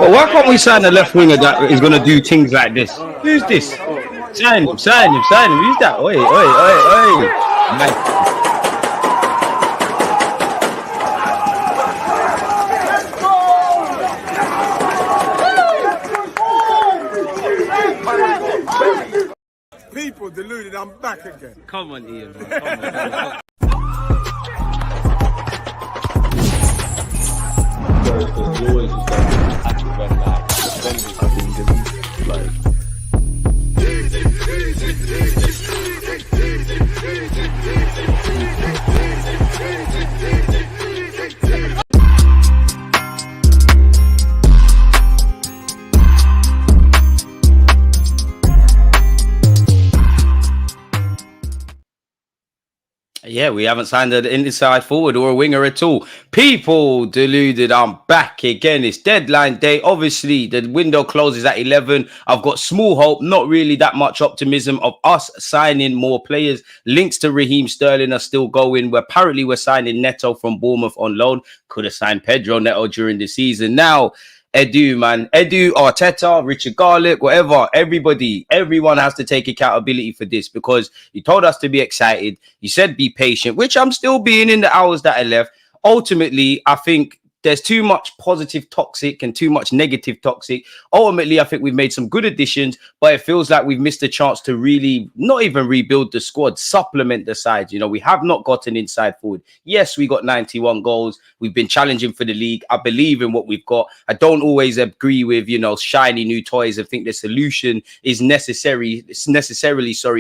But why can't we sign a left winger that is going to do things like this? Who's this? Sign him. Who's that? Oi. Man. People deluded, I'm back again. Come on, Ian. Come on. Yeah, we haven't signed an inside forward or a winger at all. People deluded, I'm back again. It's deadline day. Obviously, the window closes at 11. I've got small hope, not really that much optimism of us signing more players. Links to Raheem Sterling are still going. Apparently, we're signing Neto from Bournemouth on loan. Could have signed Pedro Neto during the season. Now, Edu, Arteta, Richard Garlick, whatever, everyone has to take accountability for this, because you told us to be excited. You said be patient, which I'm still being in the hours that I left. Ultimately, I think there's too much positive toxic and too much negative toxic. Ultimately, I think we've made some good additions, but it feels like we've missed a chance to really not even rebuild the squad, supplement the side. You know, we have not got an inside forward. Yes, we got 91 goals. We've been challenging for the league. I believe in what we've got. I don't always agree with, you know, shiny new toys and think the solution is necessarily,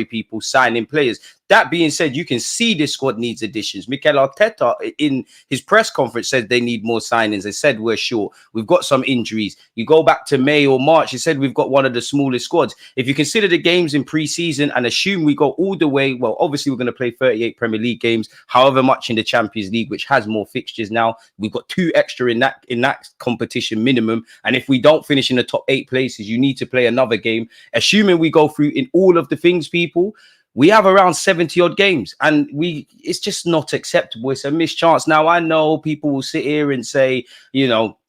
people signing players. That being said, you can see this squad needs additions. Mikel Arteta, in his press conference, said they need more signings. They said we're short. We've got some injuries. You go back to May or March, he said we've got one of the smallest squads. If you consider the games in pre-season and assume we go all the way, well, obviously we're going to play 38 Premier League games, however much in the Champions League, which has more fixtures now. We've got 2 extra in that competition minimum. And if we don't finish in the top 8 places, you need to play another game. Assuming we go through in all of the things, people, we have around 70 odd games, and it's just not acceptable. It's a missed chance. Now, I know people will sit here and say, you know,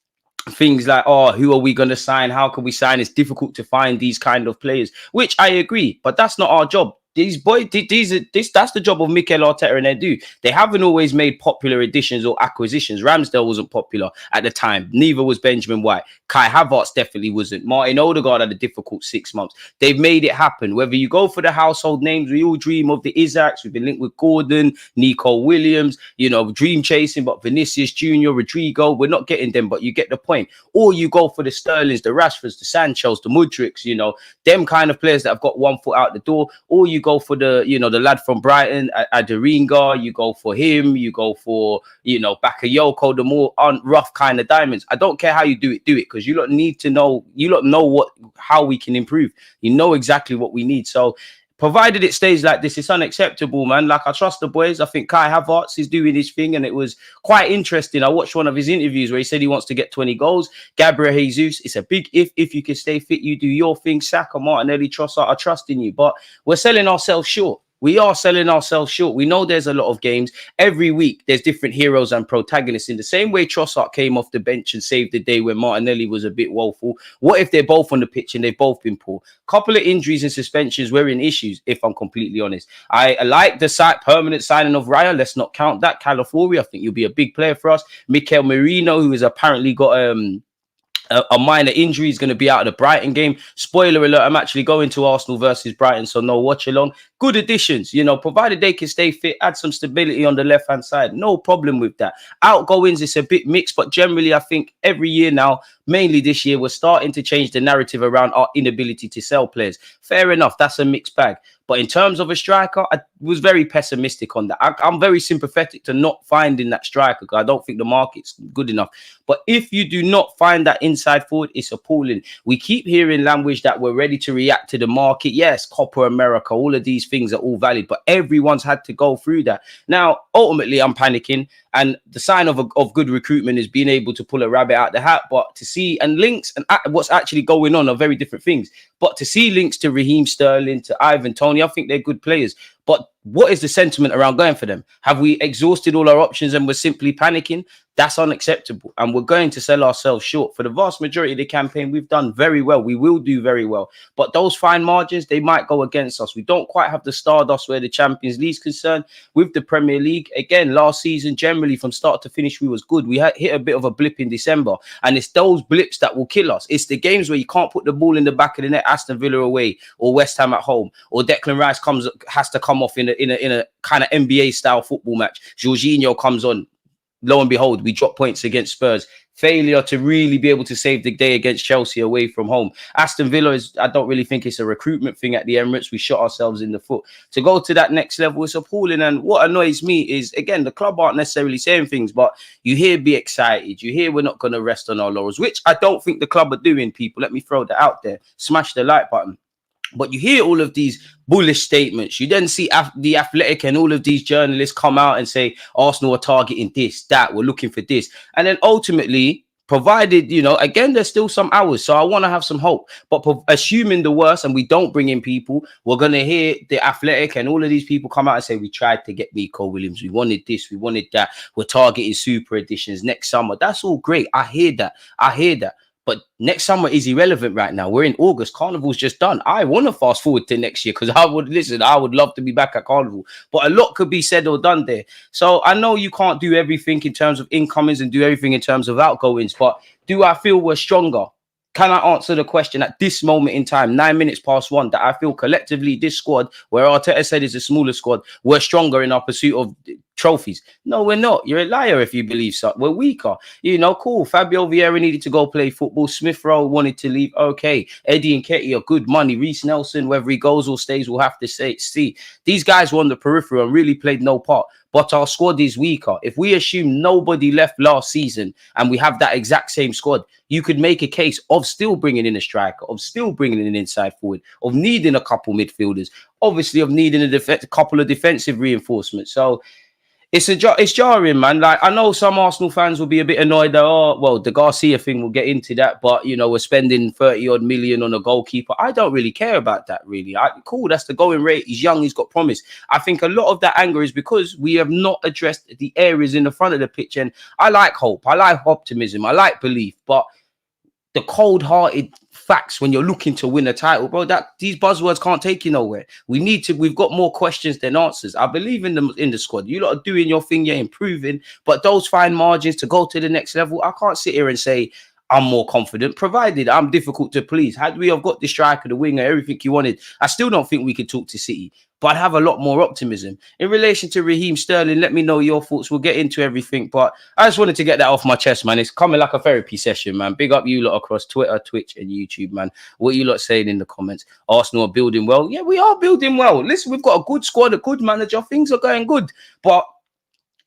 things like, oh, who are we going to sign? How can we sign? It's difficult to find these kind of players, which I agree, but that's not our job. That's the job of Mikel Arteta and Edu. They haven't always made popular additions or acquisitions. Ramsdale wasn't popular at the time. Neither was Benjamin White. Kai Havertz definitely wasn't. Martin Odegaard had a difficult 6 months. They've made it happen. Whether you go for the household names, we all dream of the Isaacs. We've been linked with Gordon, Nico Williams, you know, dream chasing, but Vinicius Jr., Rodrigo, we're not getting them, but you get the point. Or you go for the Sterlings, the Rashfords, the Sanchos, the Mudriks, you know, them kind of players that have got 1 foot out the door. Or you go for the, you know, the lad from Brighton, Aderinga, you go for him, you go for, you know, Bakayoko, the more rough kind of diamonds. I don't care how you do it, because you lot need to know, how we can improve. You know exactly what we need. So provided it stays like this, it's unacceptable, man. Like, I trust the boys. I think Kai Havertz is doing his thing, and it was quite interesting. I watched one of his interviews where he said he wants to get 20 goals. Gabriel Jesus, it's a big if you can stay fit, you do your thing. Saka, Martinelli, Trossard, I trust in you. But we're selling ourselves short. We are selling ourselves short. We know there's a lot of games. Every week, there's different heroes and protagonists. In the same way Trossard came off the bench and saved the day when Martinelli was a bit woeful. What if they're both on the pitch and they've both been poor? Couple of injuries and suspensions were in issues, if I'm completely honest. I like the permanent signing of Raya. Let's not count that. Calafiori, I think you'll be a big player for us. Mikel Merino, who has apparently got a minor injury, is going to be out of the Brighton game. Spoiler alert, I'm actually going to Arsenal versus Brighton, so no watch along. Good additions, you know, provided they can stay fit, add some stability on the left-hand side. No problem with that. Outgoings, it's a bit mixed, but generally, I think every year now, mainly this year, we're starting to change the narrative around our inability to sell players. Fair enough, that's a mixed bag. But in terms of a striker, I was very pessimistic on that. I'm very sympathetic to not finding that striker, because I don't think the market's good enough. But if you do not find that inside forward, it's appalling. We keep hearing language that we're ready to react to the market. Yes, Copa America, all of these things are all valid, but everyone's had to go through that. Now, ultimately, I'm panicking. And the sign of good recruitment is being able to pull a rabbit out the hat. But to see, and links and what's actually going on are very different things. But to see links to Raheem Sterling, to Ivan Toney, I think they're good players. But what is the sentiment around going for them? Have we exhausted all our options and we're simply panicking? That's unacceptable. And we're going to sell ourselves short. For the vast majority of the campaign, we've done very well. We will do very well. But those fine margins, they might go against us. We don't quite have the stardust where the Champions League is concerned. With the Premier League, again, last season, generally from start to finish, we was good. We had hit a bit of a blip in December. And it's those blips that will kill us. It's the games where you can't put the ball in the back of the net, Aston Villa away, or West Ham at home, or Declan Rice has to come off in a kind of NBA style football match. Jorginho comes on. Lo and behold, we drop points against Spurs. Failure to really be able to save the day against Chelsea away from home. Aston Villa I don't really think it's a recruitment thing at the Emirates. We shot ourselves in the foot. To go to that next level, it's appalling. And what annoys me is, again, the club aren't necessarily saying things, but you hear be excited. You hear we're not going to rest on our laurels, which I don't think the club are doing, people. Let me throw that out there. Smash the like button. But you hear all of these bullish statements. You then see the Athletic and all of these journalists come out and say, Arsenal are targeting this, that, we're looking for this. And then ultimately, provided, again, there's still some hours. So I want to have some hope. But assuming the worst and we don't bring in people, we're going to hear the Athletic and all of these people come out and say, we tried to get Nico Williams. We wanted this, we wanted that. We're targeting super editions next summer. That's all great. I hear that. But next summer is irrelevant right now. We're in August. Carnival's just done. I want to fast forward to next year because I would love to be back at Carnival. But a lot could be said or done there. So I know you can't do everything in terms of incomings and do everything in terms of outgoings. But do I feel we're stronger? Can I answer the question at this moment in time, 9 minutes past 1, that I feel collectively this squad, where Arteta said is a smaller squad, we're stronger in our pursuit of trophies? No, we're not. You're a liar if you believe so. We're weaker. Cool. Fabio Vieira needed to go play football. Smith Rowe wanted to leave. Okay. Eddie and Ketty are good money. Reece Nelson, whether he goes or stays, we'll have to see. These guys were on the periphery and really played no part. But our squad is weaker. If we assume nobody left last season and we have that exact same squad, you could make a case of still bringing in a striker, of still bringing in an inside forward, of needing a couple midfielders, obviously of needing a couple of defensive reinforcements. So it's jarring, man. Like, I know some Arsenal fans will be a bit annoyed that, the Garcia thing, we'll get into that, but, we're spending 30 odd million on a goalkeeper. I don't really care about that, really. Cool, that's the going rate. He's young, he's got promise. I think a lot of that anger is because we have not addressed the areas in the front of the pitch. And I like hope, I like optimism, I like belief, but the cold-hearted facts when you're looking to win a title, bro, that these buzzwords can't take you nowhere. We've got more questions than answers. I believe in the squad. You lot are doing your thing, you're improving, but those fine margins to go to the next level, I can't sit here and say I'm more confident, provided I'm difficult to please. Had we have got the striker, the winger, everything you wanted, I still don't think we could talk to City, but I'd have a lot more optimism. In relation to Raheem Sterling, let me know your thoughts. We'll get into everything, but I just wanted to get that off my chest, man. It's coming like a therapy session, man. Big up you lot across Twitter, Twitch, and YouTube, man. What you lot saying in the comments? Arsenal are building well. Yeah, we are building well. Listen, we've got a good squad, a good manager. Things are going good, but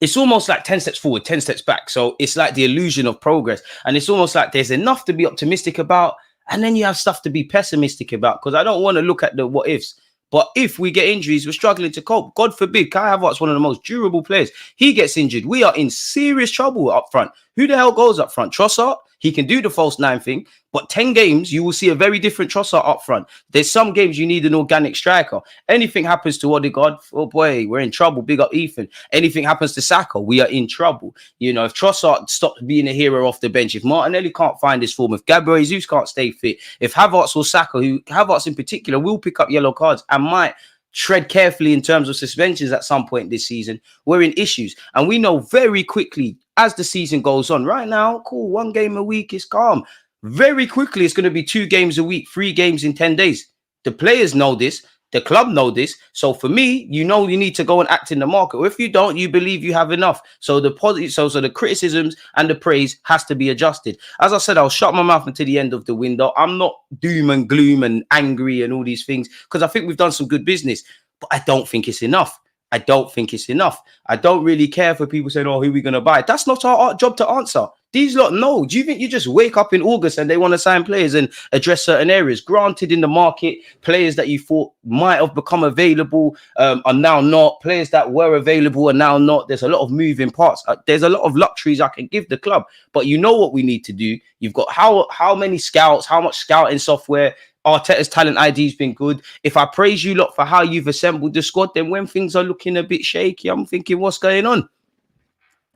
it's almost like 10 steps forward, 10 steps back. So it's like the illusion of progress. And it's almost like there's enough to be optimistic about, and then you have stuff to be pessimistic about, because I don't want to look at the what ifs. But if we get injuries, we're struggling to cope. God forbid, Kai Havertz, one of the most durable players, he gets injured. We are in serious trouble up front. Who the hell goes up front? Trossard? He can do the false nine thing, but 10 games, you will see a very different Trossard up front. There's some games you need an organic striker. Anything happens to Odegaard, oh boy, we're in trouble. Big up Ethan. Anything happens to Saka, we are in trouble. If Trossard stops being a hero off the bench, if Martinelli can't find his form, if Gabriel Jesus can't stay fit, if Havertz or Saka, Havertz in particular, will pick up yellow cards and might tread carefully in terms of suspensions at some point this season, we're in issues. And we know very quickly as the season goes on. Right now, cool, 1 game a week is calm. Very quickly, it's going to be 2 games a week, 3 games in 10 days. The players know this. The club know this. So for me, you need to go and act in the market. Or if you don't, you believe you have enough. So the positive, so the criticisms and the praise has to be adjusted. As I said, I'll shut my mouth until the end of the window. I'm not doom and gloom and angry and all these things, because I think we've done some good business, but I don't think it's enough. I don't really care for people saying, who are we going to buy? That's not our job to answer. These lot know. Do you think you just wake up in August and they want to sign players and address certain areas? Granted, in the market, players that you thought might have become available are now not. Players that were available are now not. There's a lot of moving parts. There's a lot of luxuries I can give the club. But you know what we need to do? You've got how many scouts, how much scouting software, Arteta's talent ID's been good. If I praise you lot for how you've assembled the squad, then when things are looking a bit shaky, I'm thinking, what's going on?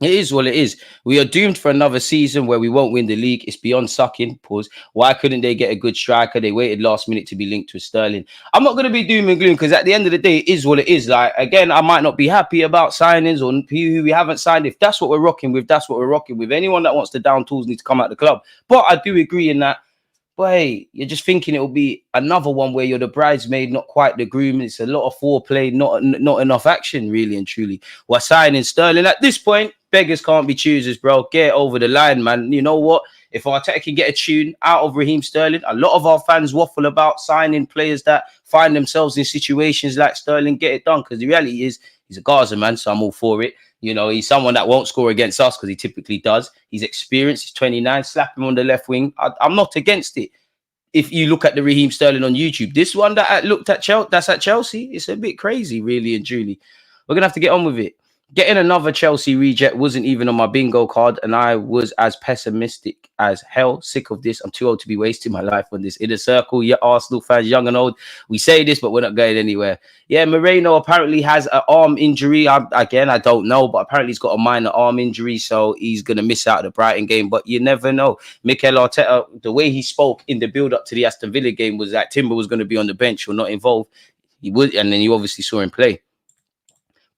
It is what it is. We are doomed for another season where we won't win the league. It's beyond sucking. Pause. Why couldn't they get a good striker? They waited last minute to be linked with Sterling. I'm not going to be doom and gloom because at the end of the day, it is what it is. Like, again, I might not be happy about signings or who we haven't signed. If that's what we're rocking with, that's what we're rocking with. Anyone that wants to down tools needs to come out the club. But I do agree in that. But hey, you're just thinking it will be another one where you're the bridesmaid, not quite the groom. It's a lot of foreplay, not enough action, really and truly. We're signing Sterling at this point. Beggars can't be choosers, bro. Get over the line, man. You know what? If Arteta can get a tune out of Raheem Sterling, a lot of our fans waffle about signing players that find themselves in situations like Sterling. Get it done, because the reality is he's a Gaza man, so I'm all for it. You know, he's someone that won't score against us because he typically does. He's experienced. He's 29. Slap him on the left wing. I'm not against it. If you look at the Raheem Sterling on YouTube, this one that I looked at that's at Chelsea, it's a bit crazy, really and truly. We're going to have to get on with it. Getting another Chelsea reject wasn't even on my bingo card, and I was as pessimistic as hell. Sick of this. I'm too old to be wasting my life on this inner circle. Yeah, Arsenal fans, young and old, we say this, but we're not going anywhere. Yeah, Merino apparently has an arm injury. Again, I don't know, but apparently he's got a minor arm injury, so he's going to miss out the Brighton game, but you never know. Mikel Arteta, the way he spoke in the build-up to the Aston Villa game was that Timber was going to be on the bench or not involved. He would, and then you obviously saw him play.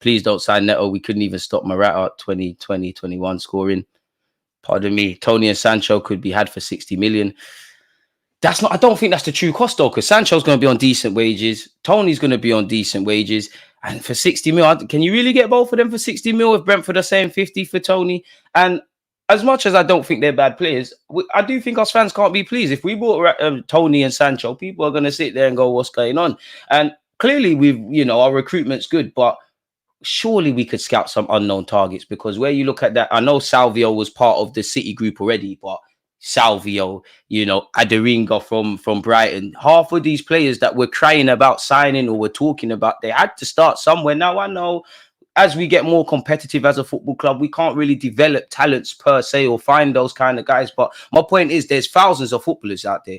Please don't sign Neto. We couldn't even stop Morata 2020-21 scoring. Pardon me. Tony and Sancho could be had for 60 million. That's not. I don't think that's the true cost though, because Sancho's going to be on decent wages. Tony's going to be on decent wages. And for 60 mil, can you really get both of them for 60 mil if Brentford are saying 50 for Tony? And as much as I don't think they're bad players, I do think us fans can't be pleased. If we bought Tony and Sancho, people are going to sit there and go, what's going on? And clearly, our recruitment's good, but surely we could scout some unknown targets, because where you look at that, I know Salvio was part of the City group already, but Salvio, Aderinga from Brighton, half of these players that we're crying about signing or we're talking about, they had to start somewhere. Now, I know as we get more competitive as a football club, we can't really develop talents per se or find those kind of guys. But my point is, there's thousands of footballers out there.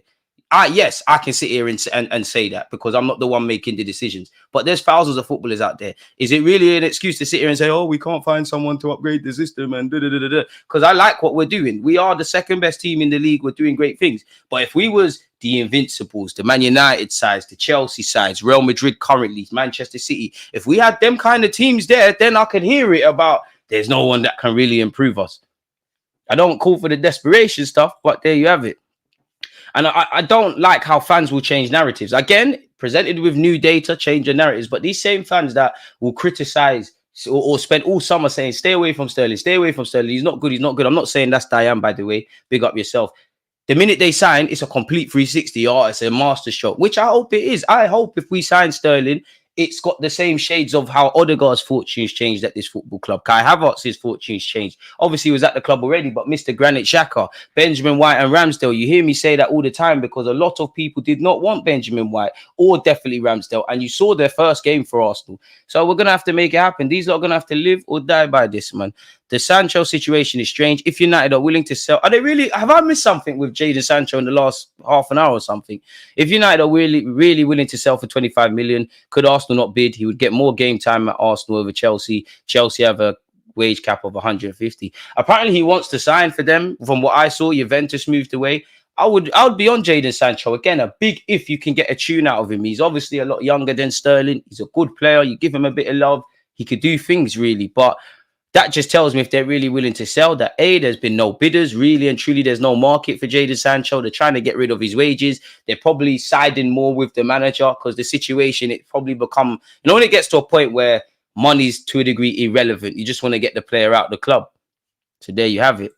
Yes, I can sit here and say that because I'm not the one making the decisions. But there's thousands of footballers out there. Is it really an excuse to sit here and say, oh, we can't find someone to upgrade the system and da-da-da-da-da? Because I like what we're doing. We are the second best team in the league. We're doing great things. But if we was the Invincibles, the Man United sides, the Chelsea sides, Real Madrid currently, Manchester City, if we had them kind of teams there, then I could hear it about there's no one that can really improve us. I don't call for the desperation stuff, but there you have it. And I don't like how fans will change narratives. Again, presented with new data, change the narratives. But these same fans that will criticize or spend all summer saying, stay away from Sterling, stay away from Sterling. He's not good, he's not good. I'm not saying that's Diane, by the way. Big up yourself. The minute they sign, it's a complete 360. Oh, it's a master stroke, which I hope it is. I hope if we sign Sterling, it's got the same shades of how Odegaard's fortunes changed at this football club. Kai Havertz's fortunes changed. Obviously, he was at the club already, but Mr. Granit Xhaka, Benjamin White and Ramsdale, you hear me say that all the time because a lot of people did not want Benjamin White or definitely Ramsdale, and you saw their first game for Arsenal. So we're going to have to make it happen. These lot are going to have to live or die by this, man. The Sancho situation is strange. If United are willing to sell, are they really? Have I missed something with Jadon Sancho in the last half an hour or something? If United are really willing to sell for 25 million, could Arsenal not bid? He would get more game time at Arsenal over Chelsea. Chelsea have a wage cap of 150. Apparently, he wants to sign for them. From what I saw, Juventus moved away. I would be on Jadon Sancho. Again, a big if you can get a tune out of him. He's obviously a lot younger than Sterling. He's a good player. You give him a bit of love, he could do things really, but that just tells me if they're really willing to sell that, there's been no bidders, really and truly. There's no market for Jadon Sancho. They're trying to get rid of his wages. They're probably siding more with the manager because the situation, it probably become, when it gets to a point where money's to a degree irrelevant, you just want to get the player out of the club. So there you have it.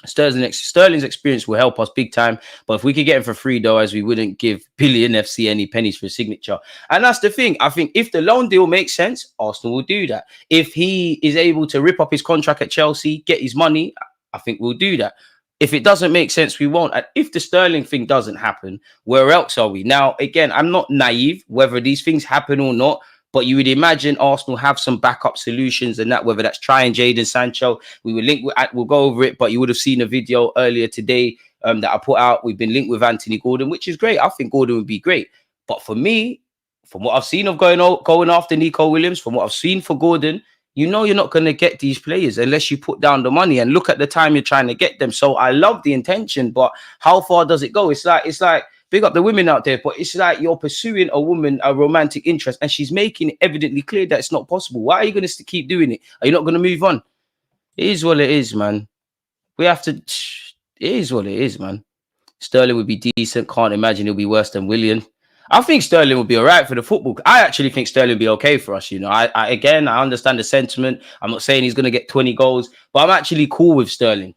Sterling's experience will help us big time, but if we could get him for free though, as we wouldn't give Billion FC any pennies for a signature. And that's the thing. I think if the loan deal makes sense, Arsenal will do that. If he is able to rip up his contract at Chelsea, get his money, I think we'll do that. If it doesn't make sense, we won't. And if the Sterling thing doesn't happen, where else are we? Now, again, I'm not naive whether these things happen or not. But you would imagine Arsenal have some backup solutions and that, whether that's trying Jadon Sancho. We'll go over it, but you would have seen a video earlier today that I put out. We've been linked with Anthony Gordon, which is great. I think Gordon would be great. But for me, from what I've seen of going after Nico Williams, from what I've seen for Gordon, you're not going to get these players unless you put down the money and look at the time you're trying to get them. So I love the intention, but how far does it go? It's like big up the women out there, but it's like you're pursuing a woman, a romantic interest, and she's making it evidently clear that it's not possible. Why are you going to keep doing it? Are you not going to move on? It is what it is, man. We have to. It is what it is, man. Sterling would be decent. Can't imagine he'll be worse than Willian. I think Sterling will be all right for the football. I actually think Sterling will be okay for us. I understand the sentiment. I'm not saying he's going to get 20 goals, but I'm actually cool with Sterling.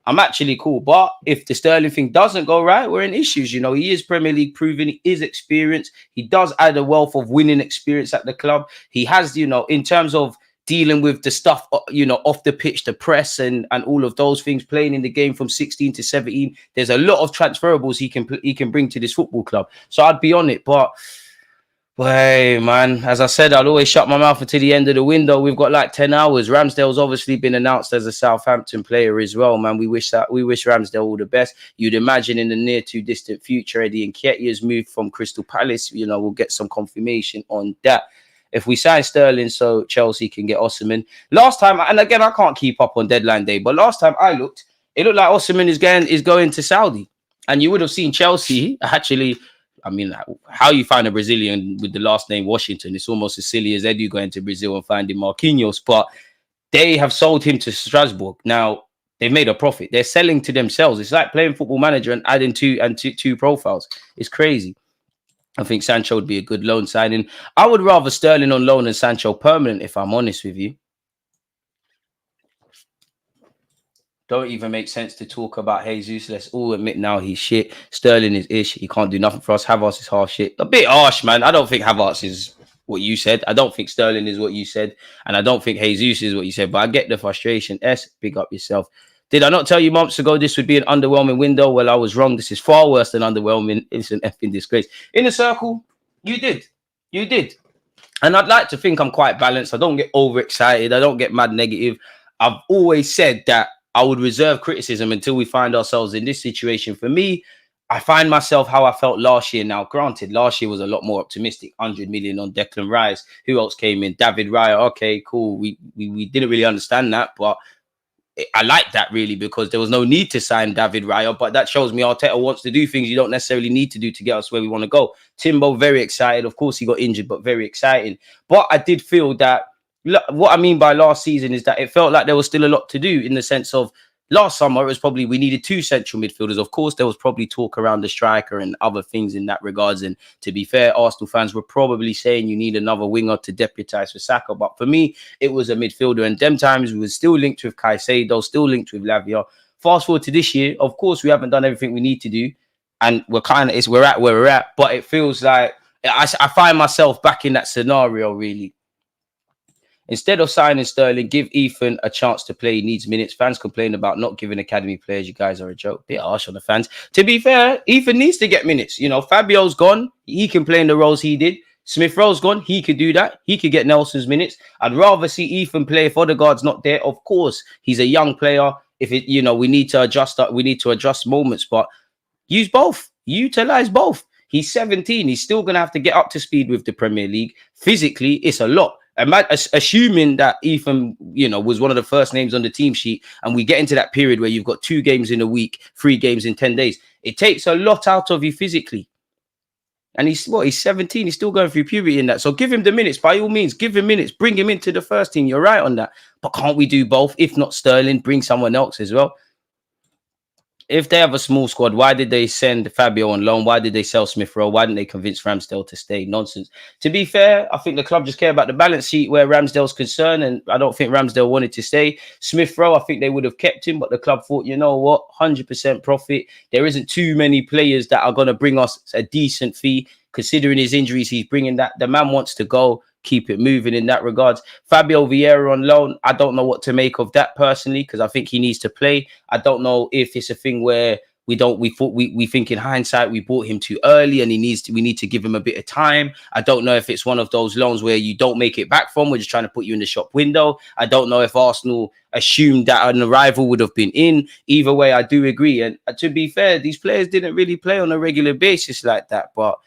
I'm actually cool. But if the Sterling thing doesn't go right, we're in issues. He is Premier League proven. He is experienced. He does add a wealth of winning experience at the club. He has, in terms of dealing with the stuff, off the pitch, the press and all of those things, playing in the game from 16 to 17. There's a lot of transferables he can bring to this football club. So I'd be on it. But hey, man, as I said, I'll always shut my mouth until the end of the window. We've got like 10 hours. Ramsdale's obviously been announced as a Southampton player as well, man. We wish Ramsdale all the best. You'd imagine in the near to distant future, Eddie Nketiah's moved from Crystal Palace. We'll get some confirmation on that. If we sign Sterling so Chelsea can get Osimhen. Last time, and again, I can't keep up on deadline day, but last time I looked, it looked like Osimhen is going to Saudi. And you would have seen Chelsea actually. I mean, how you find a Brazilian with the last name Washington, it's almost as silly as Edu going to Brazil and finding Marquinhos. But they have sold him to Strasbourg. Now, they've made a profit. They're selling to themselves. It's like playing Football Manager and adding two profiles. It's crazy. I think Sancho would be a good loan signing. I would rather Sterling on loan than Sancho permanent, if I'm honest with you. Don't even make sense to talk about Jesus. Let's all admit now he's shit. Sterling is ish. He can't do nothing for us. Havertz is half shit. A bit harsh, man. I don't think Havertz is what you said. I don't think Sterling is what you said. And I don't think Jesus is what you said. But I get the frustration. Big up yourself. Did I not tell you months ago this would be an underwhelming window? Well, I was wrong. This is far worse than underwhelming. It's an effing disgrace. In a circle, you did. You did. And I'd like to think I'm quite balanced. I don't get overexcited. I don't get mad negative. I've always said that I would reserve criticism until we find ourselves in this situation. For me, I find myself how I felt last year. Now, granted, last year was a lot more optimistic. 100 million on Declan Rice. Who else came in? David Raya. Okay, cool. We didn't really understand that, but I like that really because there was no need to sign David Raya, but that shows me Arteta wants to do things you don't necessarily need to do to get us where we want to go. Timbo, very excited. Of course, he got injured, but very exciting. But I did feel that what I mean by last season is that it felt like there was still a lot to do in the sense of last summer, it was probably we needed two central midfielders. Of course, there was probably talk around the striker and other things in that regards. And to be fair, Arsenal fans were probably saying you need another winger to deputise for Saka. But for me, it was a midfielder. And them times we were still linked with Caicedo, still linked with Lavia. Fast forward to this year, of course, we haven't done everything we need to do. And we're at where we're at. But it feels like I find myself back in that scenario, really. Instead of signing Sterling, give Ethan a chance to play. He needs minutes. Fans complain about not giving academy players. You guys are a joke. Bit harsh on the fans. To be fair, Ethan needs to get minutes. Fabio's gone. He can play in the roles he did. Smith Rowe's gone. He could do that. He could get Nelson's minutes. I'd rather see Ethan play if Odegaard's not there. Of course, he's a young player. If we need to adjust. We need to adjust moments, but use both. Utilize both. He's 17. He's still gonna have to get up to speed with the Premier League. Physically, it's a lot. Assuming that Ethan, was one of the first names on the team sheet, and we get into that period where you've got 2 games in a week, 3 games in 10 days, it takes a lot out of you physically. And he's 17. He's still going through puberty in that. So give him the minutes. By all means, give him minutes. Bring him into the first team. You're right on that. But can't we do both? If not Sterling, bring someone else as well. If they have a small squad, why did they send Fabio on loan? Why did they sell Smith Rowe? Why didn't they convince Ramsdale to stay? Nonsense. To be fair, I think the club just care about the balance sheet where Ramsdale's concerned, and I don't think Ramsdale wanted to stay. Smith Rowe, I think they would have kept him, but the club thought, you know what, 100% profit. There isn't too many players that are going to bring us a decent fee. Considering his injuries, he's bringing that. The man wants to go. Keep it moving in that regards. Fabio Vieira on loan, I don't know what to make of that personally, because I think he needs to play. I don't know if it's a thing where We think in hindsight we bought him too early and we need to give him a bit of time. I don't know if it's one of those loans where you don't make it back from. We're just trying to put you in the shop window. I don't know if Arsenal assumed that an arrival would have been in. Either way, I do agree. And to be fair, these players didn't really play on a regular basis like that. But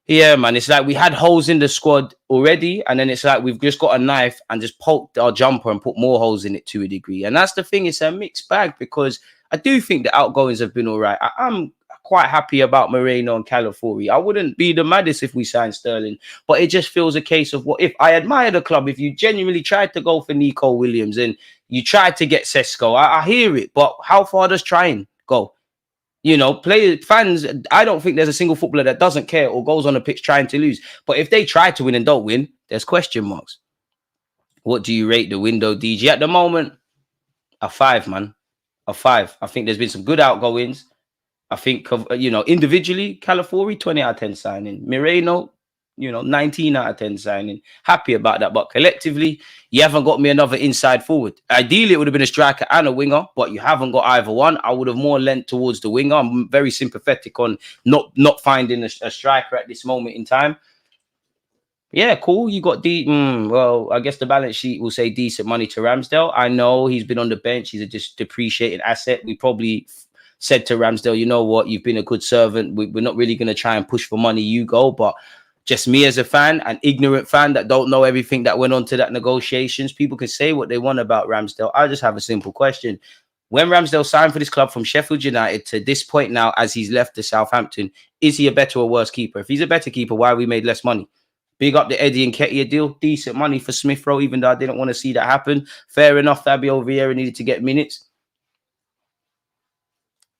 yeah, man, it's like we had holes in the squad already, and then it's like we've just got a knife and just poked our jumper and put more holes in it to a degree. And that's the thing; it's a mixed bag because I do think the outgoings have been all right. I'm quite happy about Moreno and Calafiori. I wouldn't be the maddest if we signed Sterling, but it just feels a case of what if I admire the club. If you genuinely tried to go for Nico Williams and you tried to get Sesko, I hear it, but how far does trying go? You know, players, fans, I don't think there's a single footballer that doesn't care or goes on the pitch trying to lose. But if they try to win and don't win, there's question marks. What do you rate the window, DG? At the moment, a 5, man. A 5. I think there's been some good outgoings. I think, individually, Calafiori, 20 out of 10 signing. Moreno, 19 out of 10 signing. Happy about that. But collectively, you haven't got me another inside forward. Ideally, it would have been a striker and a winger, but you haven't got either one. I would have more lent towards the winger. I'm very sympathetic on not finding a striker at this moment in time. Yeah, cool. You got well, I guess the balance sheet will say decent money to Ramsdale. I know he's been on the bench. He's a just depreciating asset. We probably said to Ramsdale, you know what, you've been a good servant. We're not really going to try and push for money. You go. But just me as a fan, an ignorant fan that don't know everything that went on to that negotiations, people can say what they want about Ramsdale. I just have a simple question. When Ramsdale signed for this club from Sheffield United to this point now, as he's left to Southampton, is he a better or worse keeper? If he's a better keeper, why we made less money? Big up the Eddie and Ketia deal. Decent money for Smith Rowe, even though I didn't want to see that happen. Fair enough, Fabio Vieira needed to get minutes.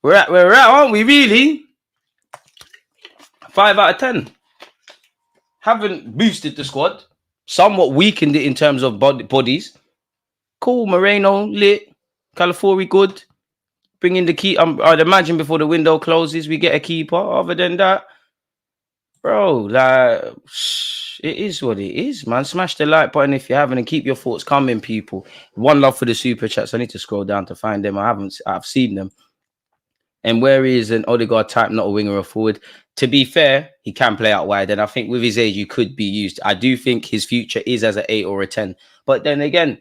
We're at, aren't we, really? 5 out of 10. Haven't boosted the squad. Somewhat weakened it in terms of bodies. Cool, Moreno, lit. Calafiori, good. Bring in the key. I'd imagine before the window closes, we get a keeper. Other than that, bro, like, it is what it is, man. Smash the like button if you haven't and keep your thoughts coming, people. One love for the super chats. I need to scroll down to find them. I've seen them. And where is an Odegaard type, not a winger or forward? To be fair, he can play out wide. And I think with his age, he could be used. I do think his future is as an 8 or a 10. But then again,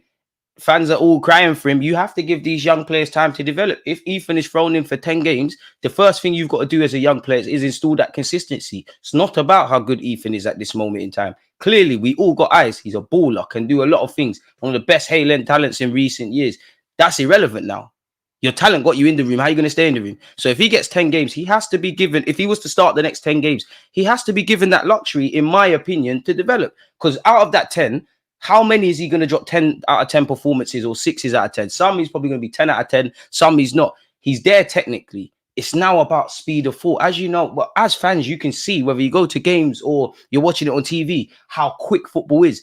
fans are all crying for him. You have to give these young players time to develop. If Ethan is thrown in for 10 games, the first thing you've got to do as a young player is install that consistency. It's not about how good Ethan is at this moment in time. Clearly, we all got eyes. He's a baller, can do a lot of things. One of the best Haaland talents in recent years. That's irrelevant now. Your talent got you in the room. How are you going to stay in the room? So if he gets 10 games, he has to be given, if he was to start the next 10 games, he has to be given that luxury, in my opinion, to develop. Because out of that 10, how many is he going to drop 10 out of 10 performances or 6s out of 10? Some he's probably going to be 10 out of 10. Some he's not. He's there technically. It's now about speed of thought. As you know, well, as fans, you can see whether you go to games or you're watching it on TV, how quick football is.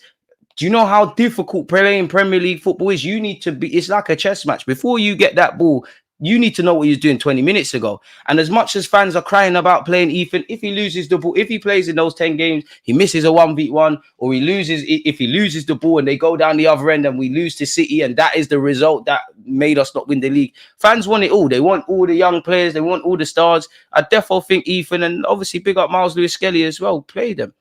Do you know how difficult playing Premier League football is? You need to be, it's like a chess match. Before you get that ball, you need to know what he was doing 20 minutes ago. And as much as fans are crying about playing Ethan, if he loses the ball, if he plays in those 10 games, he misses a 1v1, or if he loses the ball and they go down the other end and we lose to City, and that is the result that made us not win the league. Fans want it all. They want all the young players. They want all the stars. I definitely think Ethan, and obviously big up Miles Lewis-Skelly as well, play them.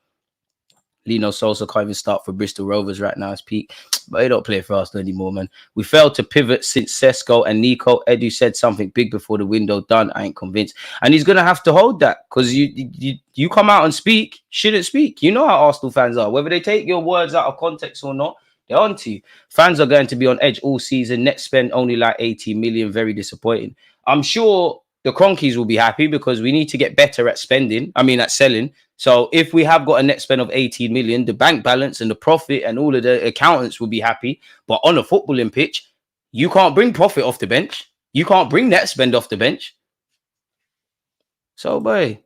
Lino Sosa can't even start for Bristol Rovers right now. It's peak, but he don't play for Arsenal anymore, man. We failed to pivot since Sesko and Nico. Edu said something big before the window done. I ain't convinced, and he's gonna have to hold that because you come out and speak, shouldn't speak. You know how Arsenal fans are. Whether they take your words out of context or not, they're on to you. Fans are going to be on edge all season. Net spend only like 80 million. Very disappointing. I'm sure the Cronkies will be happy because we need to get better at spending. I mean, at selling. So if we have got a net spend of 18 million, the bank balance and the profit and all of the accountants will be happy. But on a footballing pitch, you can't bring profit off the bench. You can't bring net spend off the bench. So, boy,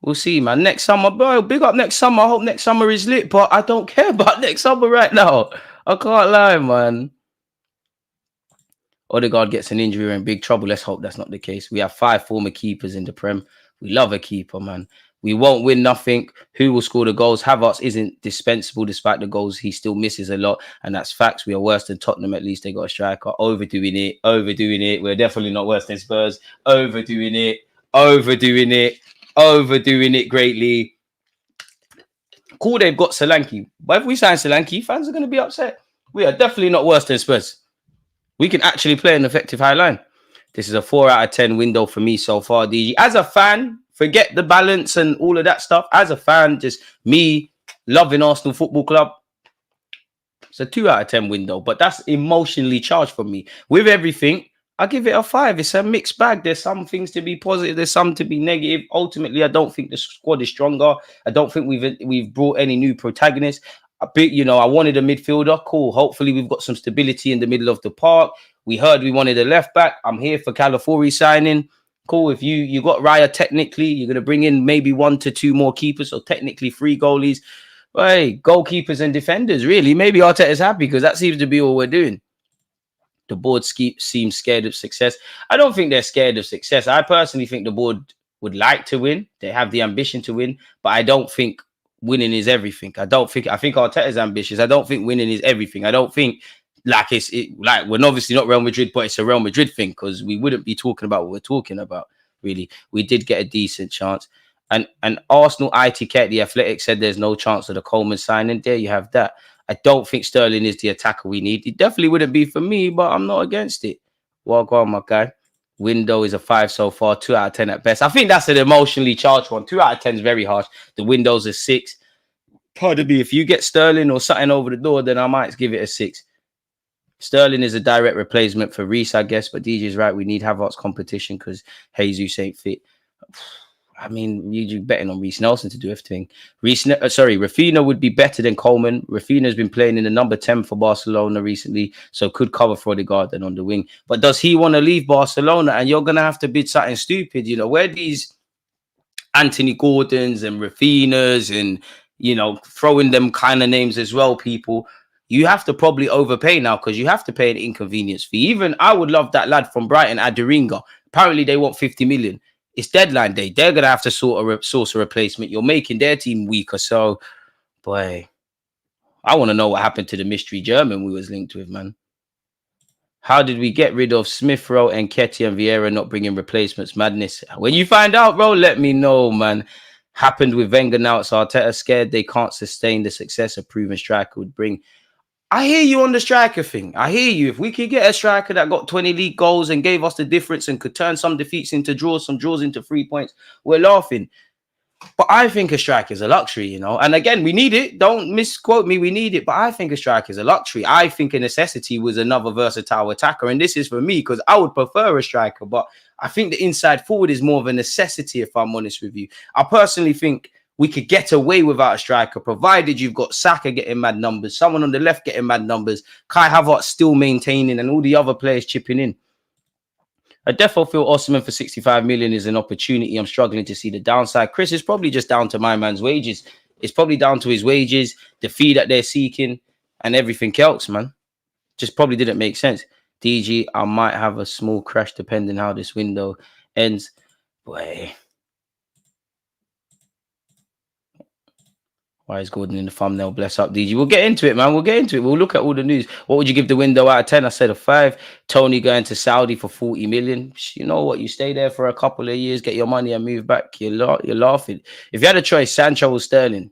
we'll see, man. Next summer, bro, big up next summer. I hope next summer is lit, but I don't care about next summer right now. I can't lie, man. Odegaard gets an injury, we're in big trouble. Let's hope that's not the case. We have 5 former keepers in the Prem. We love a keeper, man. We won't win nothing. Who will score the goals? Havertz isn't dispensable despite the goals. He still misses a lot. And that's facts. We are worse than Tottenham. At least they got a striker. Overdoing it. Overdoing it. We're definitely not worse than Spurs. Overdoing it. Overdoing it. Overdoing it greatly. Cool, they've got Solanke. But if we sign Solanke, fans are going to be upset. We are definitely not worse than Spurs. We can actually play an effective high line. This is a 4 out of 10 window for me so far, DG. As a fan, forget the balance and all of that stuff. As a fan, just me loving Arsenal Football Club. It's a 2 out of 10 window, but that's emotionally charged for me. With everything, I give it a 5. It's a mixed bag. There's some things to be positive. There's some to be negative. Ultimately, I don't think the squad is stronger. I don't think we've brought any new protagonists. A bit, I wanted a midfielder. Cool. Hopefully, we've got some stability in the middle of the park. We heard we wanted a left back. I'm here for Calafiori signing. Cool. If you got Raya, technically, you're going to bring in maybe 1 to 2 more keepers. So technically 3 goalies. Hey, goalkeepers and defenders, really. Maybe Arteta's happy because that seems to be all we're doing. The board seems scared of success. I don't think they're scared of success. I personally think the board would like to win. They have the ambition to win, but I don't think winning is everything. I think Arteta's ambitious. I don't think winning is everything. I don't think like we're obviously not Real Madrid, but it's a Real Madrid thing because we wouldn't be talking about what we're talking about, really. We did get a decent chance. And Arsenal ITK at The Athletic said there's no chance of the Coleman signing. There you have that. I don't think Sterling is the attacker we need. It definitely wouldn't be for me, but I'm not against it. Well, go on, my guy. Window is a 5 so far, 2 out of 10 at best. I think that's an emotionally charged one. 2 out of 10 is very harsh. The window's a 6. Pardon me, if you get Sterling or something over the door, then I might give it a 6. Sterling is a direct replacement for Reece, I guess, but DJ's right. We need Havertz competition because Jesus ain't fit. I mean, you're betting on Reece Nelson to do everything. Raphinha would be better than Coleman. Raphinha's been playing in the number 10 for Barcelona recently, so could cover for the Garden on the wing. But does he want to leave Barcelona? And you're going to have to bid something stupid. Where these Anthony Gordons and Raphinhas and, throwing them kind of names as well, people, you have to probably overpay now because you have to pay an inconvenience fee. Even I would love that lad from Brighton, Aderinga. Apparently, they want 50 million. It's deadline day. They're going to have to source a replacement. You're making their team weaker. So, boy, I want to know what happened to the mystery German we was linked with, man. How did we get rid of Smith Rowe and Ketty and Vieira not bringing replacements? Madness. When you find out, bro, let me know, man. Happened with Wenger now. It's Arteta scared they can't sustain the success a proven striker would bring. I hear you on the striker thing. I hear you. If we could get a striker that got 20 league goals and gave us the difference and could turn some defeats into draws, some draws into 3 points, we're laughing. But I think a striker is a luxury, And again, we need it. Don't misquote me. We need it. But I think a striker is a luxury. I think a necessity was another versatile attacker. And this is for me because I would prefer a striker. But I think the inside forward is more of a necessity, if I'm honest with you. I personally think we could get away without a striker, provided you've got Saka getting mad numbers, someone on the left getting mad numbers, Kai Havertz still maintaining, and all the other players chipping in. I definitely feel Osimhen for 65 million is an opportunity. I'm struggling to see the downside. Chris, is probably just down to my man's wages. It's probably down to his wages, the fee that they're seeking, and everything else, man. Just probably didn't make sense. DG, I might have a small crash depending how this window ends. Boy. Why is Gordon in the thumbnail? Bless up, DG. We'll get into it, man. We'll get into it. We'll look at all the news. What would you give the window out of 10? I said a 5. Tony going to Saudi for 40 million. You know what? You stay there for a couple of years, get your money and move back. You're laughing. If you had a choice, Sancho or Sterling?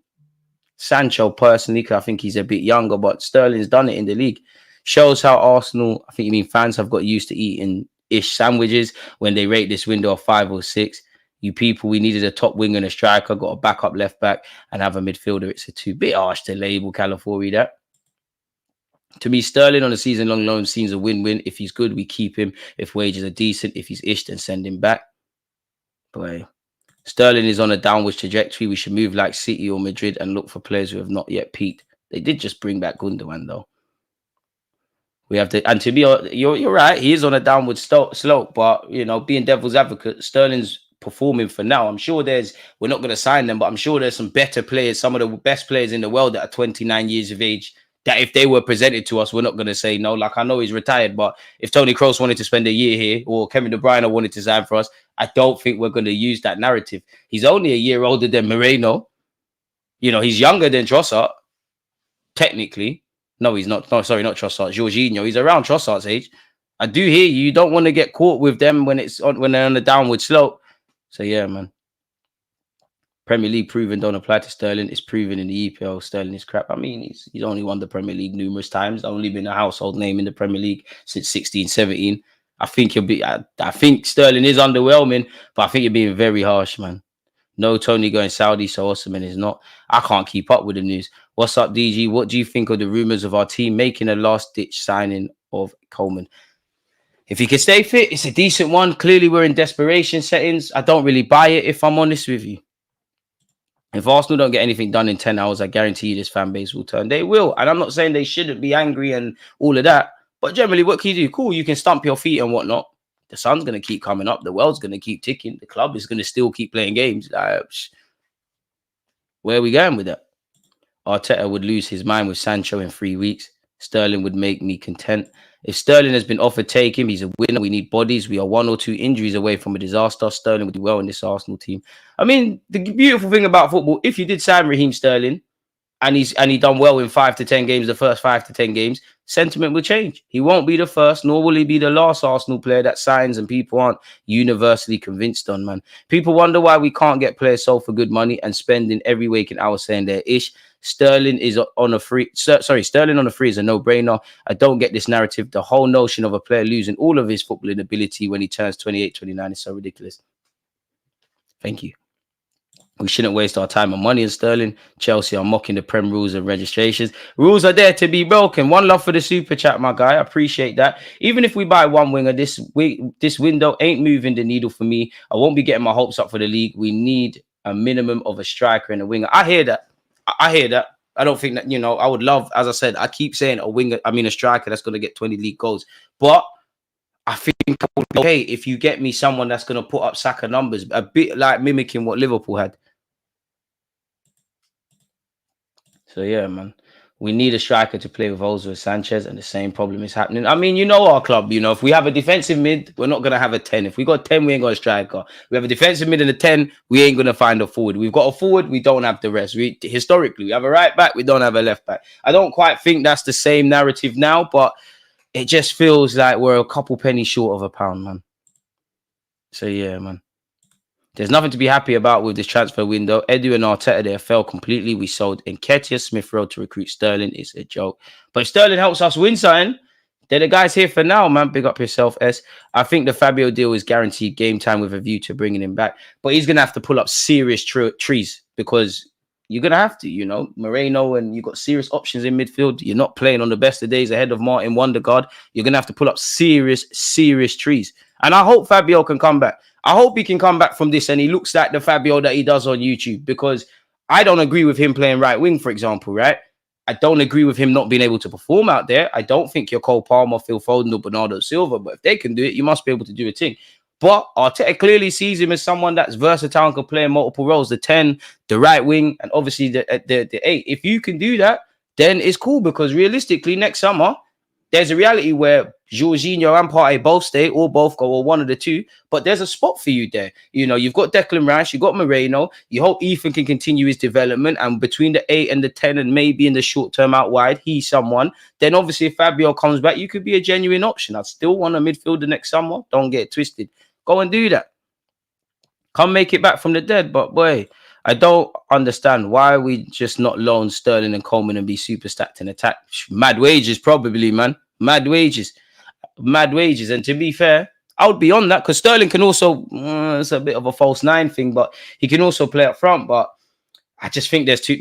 Sancho, personally, because I think he's a bit younger, but Sterling's done it in the league. Shows how Arsenal, I think you mean fans, have got used to eating ish sandwiches when they rate this window of 5 or 6. You people, we needed a top wing and a striker, got a backup left back and have a midfielder. It's a 2. Bit harsh to label Calafiori that. To me, Sterling on a season-long loan seems a win-win. If he's good, we keep him. If wages are decent, if he's ish, then send him back. Boy, Sterling is on a downwards trajectory. We should move like City or Madrid and look for players who have not yet peaked. They did just bring back Gundogan, though. We have to, and to be, you're right. He is on a downward slope, but being devil's advocate, Sterling's performing for now. I'm sure we're not going to sign them, but I'm sure there's some better players, some of the best players in the world that are 29 years of age that if they were presented to us, we're not going to say no. Like, I know he's retired, but if Tony Kroos wanted to spend a year here or Kevin De Bruyne wanted to sign for us, I don't think we're going to use that narrative. He's only a year older than Moreno. You know, he's younger than Trossard, technically. No, he's not. No, sorry, not Trossard. Jorginho. He's around Trossard's age. I do hear you. You don't want to get caught with them when they're on the downward slope. So yeah, man. Premier League proven don't apply to Sterling. It's proven in the EPL. Sterling is crap. I mean, he's only won the Premier League numerous times. Only been a household name in the Premier League since 16, 17. I think he'll be. I think Sterling is underwhelming, but I think you're being very harsh, man. No Tony going Saudi, so Osimhen is not. I can't keep up with the news. What's up, DG? What do you think of the rumours of our team making a last-ditch signing of Coleman? If he can stay fit, it's a decent one. Clearly, we're in desperation settings. I don't really buy it, if I'm honest with you. If Arsenal don't get anything done in 10 hours, I guarantee you this fan base will turn. They will. And I'm not saying they shouldn't be angry and all of that. But generally, what can you do? Cool, you can stump your feet and whatnot. The sun's going to keep coming up. The world's going to keep ticking. The club is going to still keep playing games. Where are we going with that? Arteta would lose his mind with Sancho in 3 weeks. Sterling would make me content. If Sterling has been offered, take him. He's a winner. We need bodies. We are 1 or 2 injuries away from a disaster. Sterling would do well in this Arsenal team. I mean, the beautiful thing about football, if you did sign Raheem Sterling and he done well in 5 to 10 games, the first 5 to 10 games, sentiment will change. He won't be the first, nor will he be the last Arsenal player that signs and people aren't universally convinced on, man. People wonder why we can't get players sold for good money and spending every waking hour saying they're ish. Sterling is on a free. Sterling on a free is a no-brainer. I don't get this narrative. The whole notion of a player losing all of his footballing ability when he turns 28, 29 is so ridiculous. Thank you. We shouldn't waste our time and money on Sterling. Chelsea are mocking the Prem rules and registrations. Rules are there to be broken. One love for the super chat, my guy. I appreciate that. Even if we buy one winger, this window ain't moving the needle for me. I won't be getting my hopes up for the league. We need a minimum of a striker and a winger. I hear that. I hear that. I don't think that, I would love, as I said, I keep saying a striker that's going to get 20 league goals. But I think okay if you get me someone that's going to put up Saka numbers, a bit like mimicking what Liverpool had. So yeah, man. We need a striker to play with Ozil Sanchez, and the same problem is happening. I mean, our club, if we have a defensive mid, we're not going to have a 10. If we got 10, we ain't got a striker. We have a defensive mid and a 10, we ain't going to find a forward. We've got a forward, we don't have the rest. Historically, we have a right back, we don't have a left back. I don't quite think that's the same narrative now, but it just feels like we're a couple pennies short of a pound, man. So yeah, man. There's nothing to be happy about with this transfer window. Edu and Arteta, they fell completely. We sold Nketiah, Smith Rowe to recruit Sterling. It's a joke. But if Sterling helps us win something, they're the guys here for now, man. Big up yourself, S. I think the Fabio deal is guaranteed game time with a view to bringing him back. But he's going to have to pull up serious trees because you're going to have to, Moreno, and you've got serious options in midfield. You're not playing on the best of days ahead of Martin Wondergaard. You're going to have to pull up serious trees. And I hope Fabio can come back. I hope he can come back from this and he looks like the Fabio that he does on YouTube, because I don't agree with him playing right wing, for example, right? I don't agree with him not being able to perform out there. I don't think you're Cole Palmer, Phil Foden, or Bernardo Silva, but if they can do it, you must be able to do a thing. But Arteta clearly sees him as someone that's versatile and can play in multiple roles, the 10, the right wing, and obviously the 8. If you can do that, then it's cool, because realistically, next summer, there's a reality where Jorginho and Partey both stay or both go, or one of the two, but there's a spot for you there. You've got Declan Rice, you've got Moreno. You hope Ethan can continue his development, and between the 8 and the 10, and maybe in the short term out wide, he's someone. Then obviously if Fabio comes back, you could be a genuine option. I'd still want a midfielder next summer. Don't get it twisted. Go and do that. Come make it back from the dead. But boy, I don't understand why we just not loan Sterling and Coleman and be super stacked in attack. Mad wages, probably, man. Mad wages. And to be fair, I would be on that, because Sterling can also, it's a bit of a false 9 thing, but he can also play up front. But I just think there's too,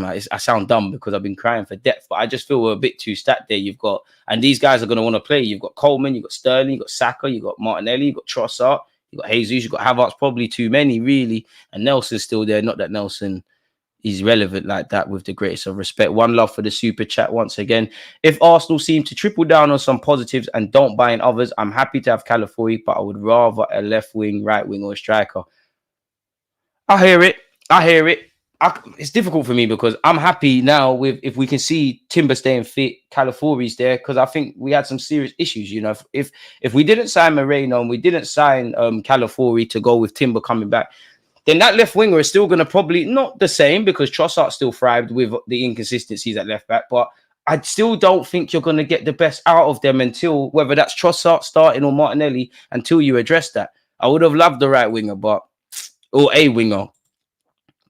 I sound dumb because I've been crying for depth, but I just feel we're a bit too stacked there. You've got, and these guys are going to want to play. You've got Coleman, you've got Sterling, you've got Saka, you've got Martinelli, you've got Trossard, you've got Jesus, you've got Havertz, probably too many, really. And Nelson's still there. Not that Nelson is relevant like that, with the greatest of respect. One love for the super chat once again. If Arsenal seem to triple down on some positives and don't buy in others, I'm happy to have Calafiori, but I would rather a left wing, right wing, or a striker. I hear it. it's difficult for me because I'm happy now with if we can see Timber staying fit, Calafiori's there, because I think we had some serious issues. You know, if we didn't sign Moreno and we didn't sign Calafiori to go with Timber coming back, then that left winger is still going to probably not the same because Trossard still thrived with the inconsistencies at left back, but I still don't think you're going to get the best out of them until whether that's Trossard starting or Martinelli until you address that. I would have loved the right winger, but or a winger.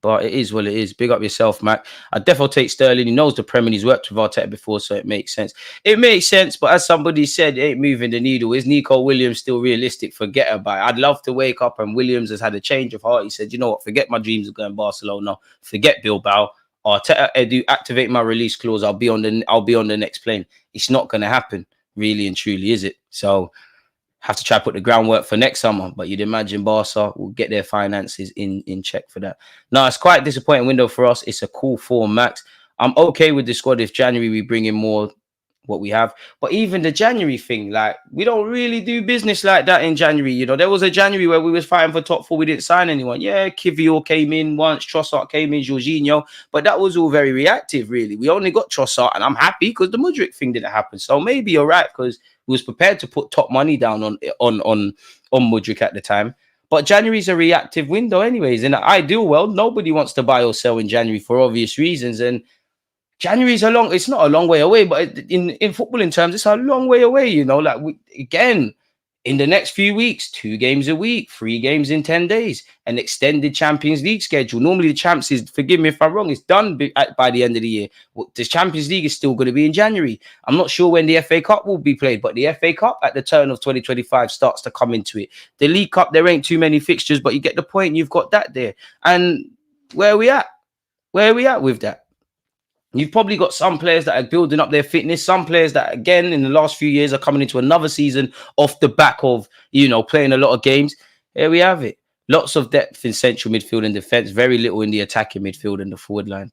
But it is what it is. Big up yourself, Mac. I definitely take Sterling. He knows the Premier. He's worked with Arteta before, so it makes sense. It makes sense, but as somebody said, it ain't moving the needle. Is Nico Williams still realistic? Forget about it. I'd love to wake up and Williams has had a change of heart. He said, you know what? Forget my dreams of going Barcelona. Forget Bilbao. Arteta, Edu, activate my release clause. I'll be on the next plane. It's not going to happen, really and truly, is it? So have to try to put the groundwork for next summer. But you'd imagine Barca will get their finances in check for that. No, it's quite a disappointing window for us. It's a cool form, Max. I'm okay with the squad if January we bring in more what we have. But even the January thing, like we don't really do business like that in January. You know, there was a January where we was fighting for top four. We didn't sign anyone. Yeah, Kivior came in once, Trossard came in, Jorginho. But that was all very reactive, really. We only got Trossard, and I'm happy because the Mudryk thing didn't happen. So maybe you're right because we was prepared to put top money down on Mudryk at the time. But January's a reactive window, anyways. In an ideal world, nobody wants to buy or sell in January for obvious reasons. And January's it's not a long way away, but in footballing terms, it's a long way away, you know, like again, in the next few weeks, 2 games a week, 3 games in 10 days, an extended Champions League schedule. Normally the champs is, forgive me if I'm wrong, it's done by the end of the year. The Champions League is still going to be in January. I'm not sure when the FA Cup will be played, but the FA Cup at the turn of 2025 starts to come into it. The League Cup, there ain't too many fixtures, but you get the point. You've got that there. And where are we at? Where are we at with that? You've probably got some players that are building up their fitness. Some players that, again, in the last few years are coming into another season off the back of, you know, playing a lot of games. Here we have it. Lots of depth in central midfield and defence. Very little in the attacking midfield and the forward line.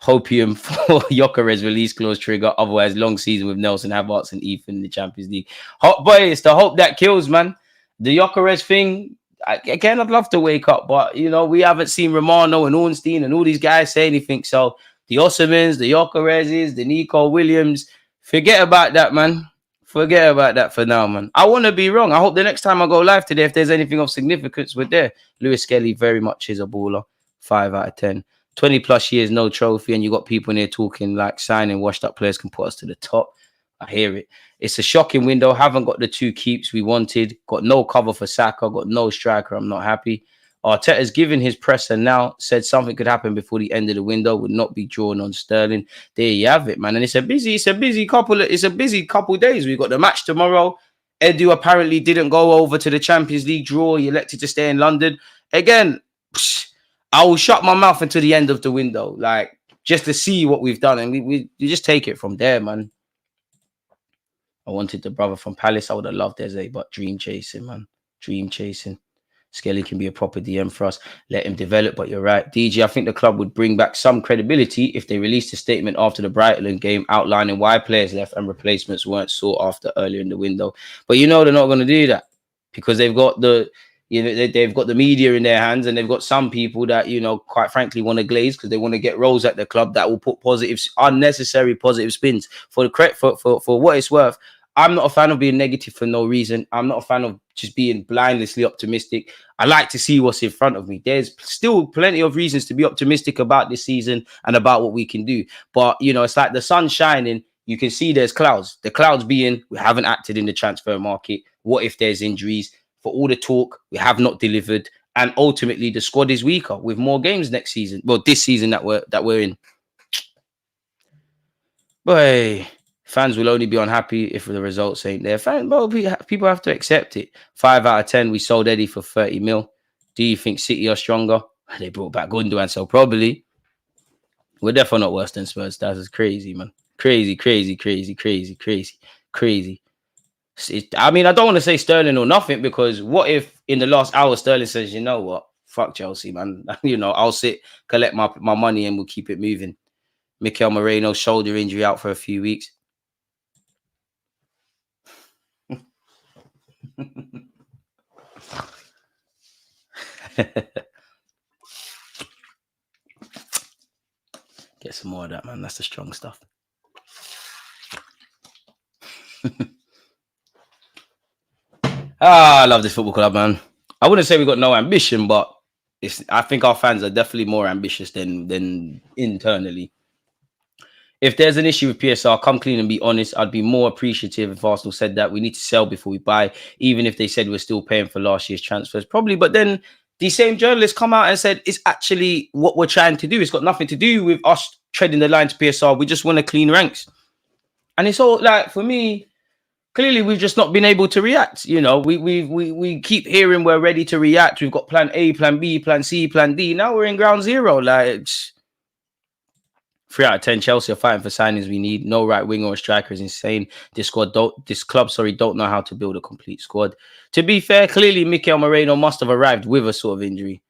Hopium for Gyökeres release clause trigger. Otherwise, long season with Nelson Havertz and Ethan in the Champions League. Boy, it's the hope that kills, man. The Gyökeres thing, again, I'd love to wake up, but, you know, we haven't seen Romano and Ornstein and all these guys say anything. So the Ossimans, the Gyökereses, the Nico Williams, forget about that, man. Forget about that for now, man. I want to be wrong. I hope the next time I go live today, if there's anything of significance, we're there. Lewis Skelly very much is a baller. 5 out of 10. 20 plus years, no trophy, and you got people in here talking like signing washed up players can put us to the top. I hear it. It's a shocking window. Haven't got the 2 keeps we wanted. Got no cover for Saka. Got no striker. I'm not happy. Arteta's given his presser now. Said something could happen before the end of the window. Would not be drawn on Sterling. There you have it, man. And it's a busy couple days. We've got the match tomorrow. Edu apparently didn't go over to the Champions League draw. He elected to stay in London. Again, I will shut my mouth until the end of the window, like just to see what we've done, and we just take it from there, man. I wanted the brother from Palace. I would have loved Eze, but dream chasing, man. Dream chasing. Skelly can be a proper DM for us. Let him develop, but you're right. DG, I think the club would bring back some credibility if they released a statement after the Brighton game outlining why players left and replacements weren't sought after earlier in the window. But you know they're not going to do that because they've got the, you know, they've got the media in their hands, and they've got some people that, you know, quite frankly want to glaze because they want to get roles at the club that will put unnecessary positive spins. For what it's worth, I'm not a fan of being negative for no reason. I'm not a fan of just being blindlessly optimistic. I like to see what's in front of me. There's still plenty of reasons to be optimistic about this season and about what we can do. But, you know, it's like the sun's shining. You can see there's clouds. The clouds being, we haven't acted in the transfer market. What if there's injuries? For all the talk, we have not delivered. And ultimately, the squad is weaker with more games next season. Well, this season that we're in. Boy, fans will only be unhappy if the results ain't there. People have to accept it. 5 out of 10, we sold Eddie for 30 mil. Do you think City are stronger? They brought back Gundogan, so probably. We're definitely not worse than Spurs. That's crazy, man. Crazy. I mean, I don't want to say Sterling or nothing, because what if in the last hour Sterling says, you know what? Fuck Chelsea, man. You know, I'll collect my money and we'll keep it moving. Mikel Merino, shoulder injury, out for a few weeks. more of that, man. That's the strong stuff. I love this football club, man. I wouldn't say we got no ambition, but I think our fans are definitely more ambitious than internally. If there's an issue with PSR, come clean and be honest. I'd be more appreciative if Arsenal said that we need to sell before we buy, even if they said we're still paying for last year's transfers. Probably, but then these same journalists come out and said it's actually what we're trying to do. It's got nothing to do with us treading the line to PSR. We just want to clean ranks. And it's all like, for me, clearly we've just not been able to react. You know, we keep hearing we're ready to react. We've got plan A, plan B, plan C, plan D. Now we're in ground zero. Like, 3 out of 10 Chelsea are fighting for signings we need. No right winger or striker is insane. This club don't know how to build a complete squad. To be fair, clearly Mikel Merino must have arrived with a sort of injury.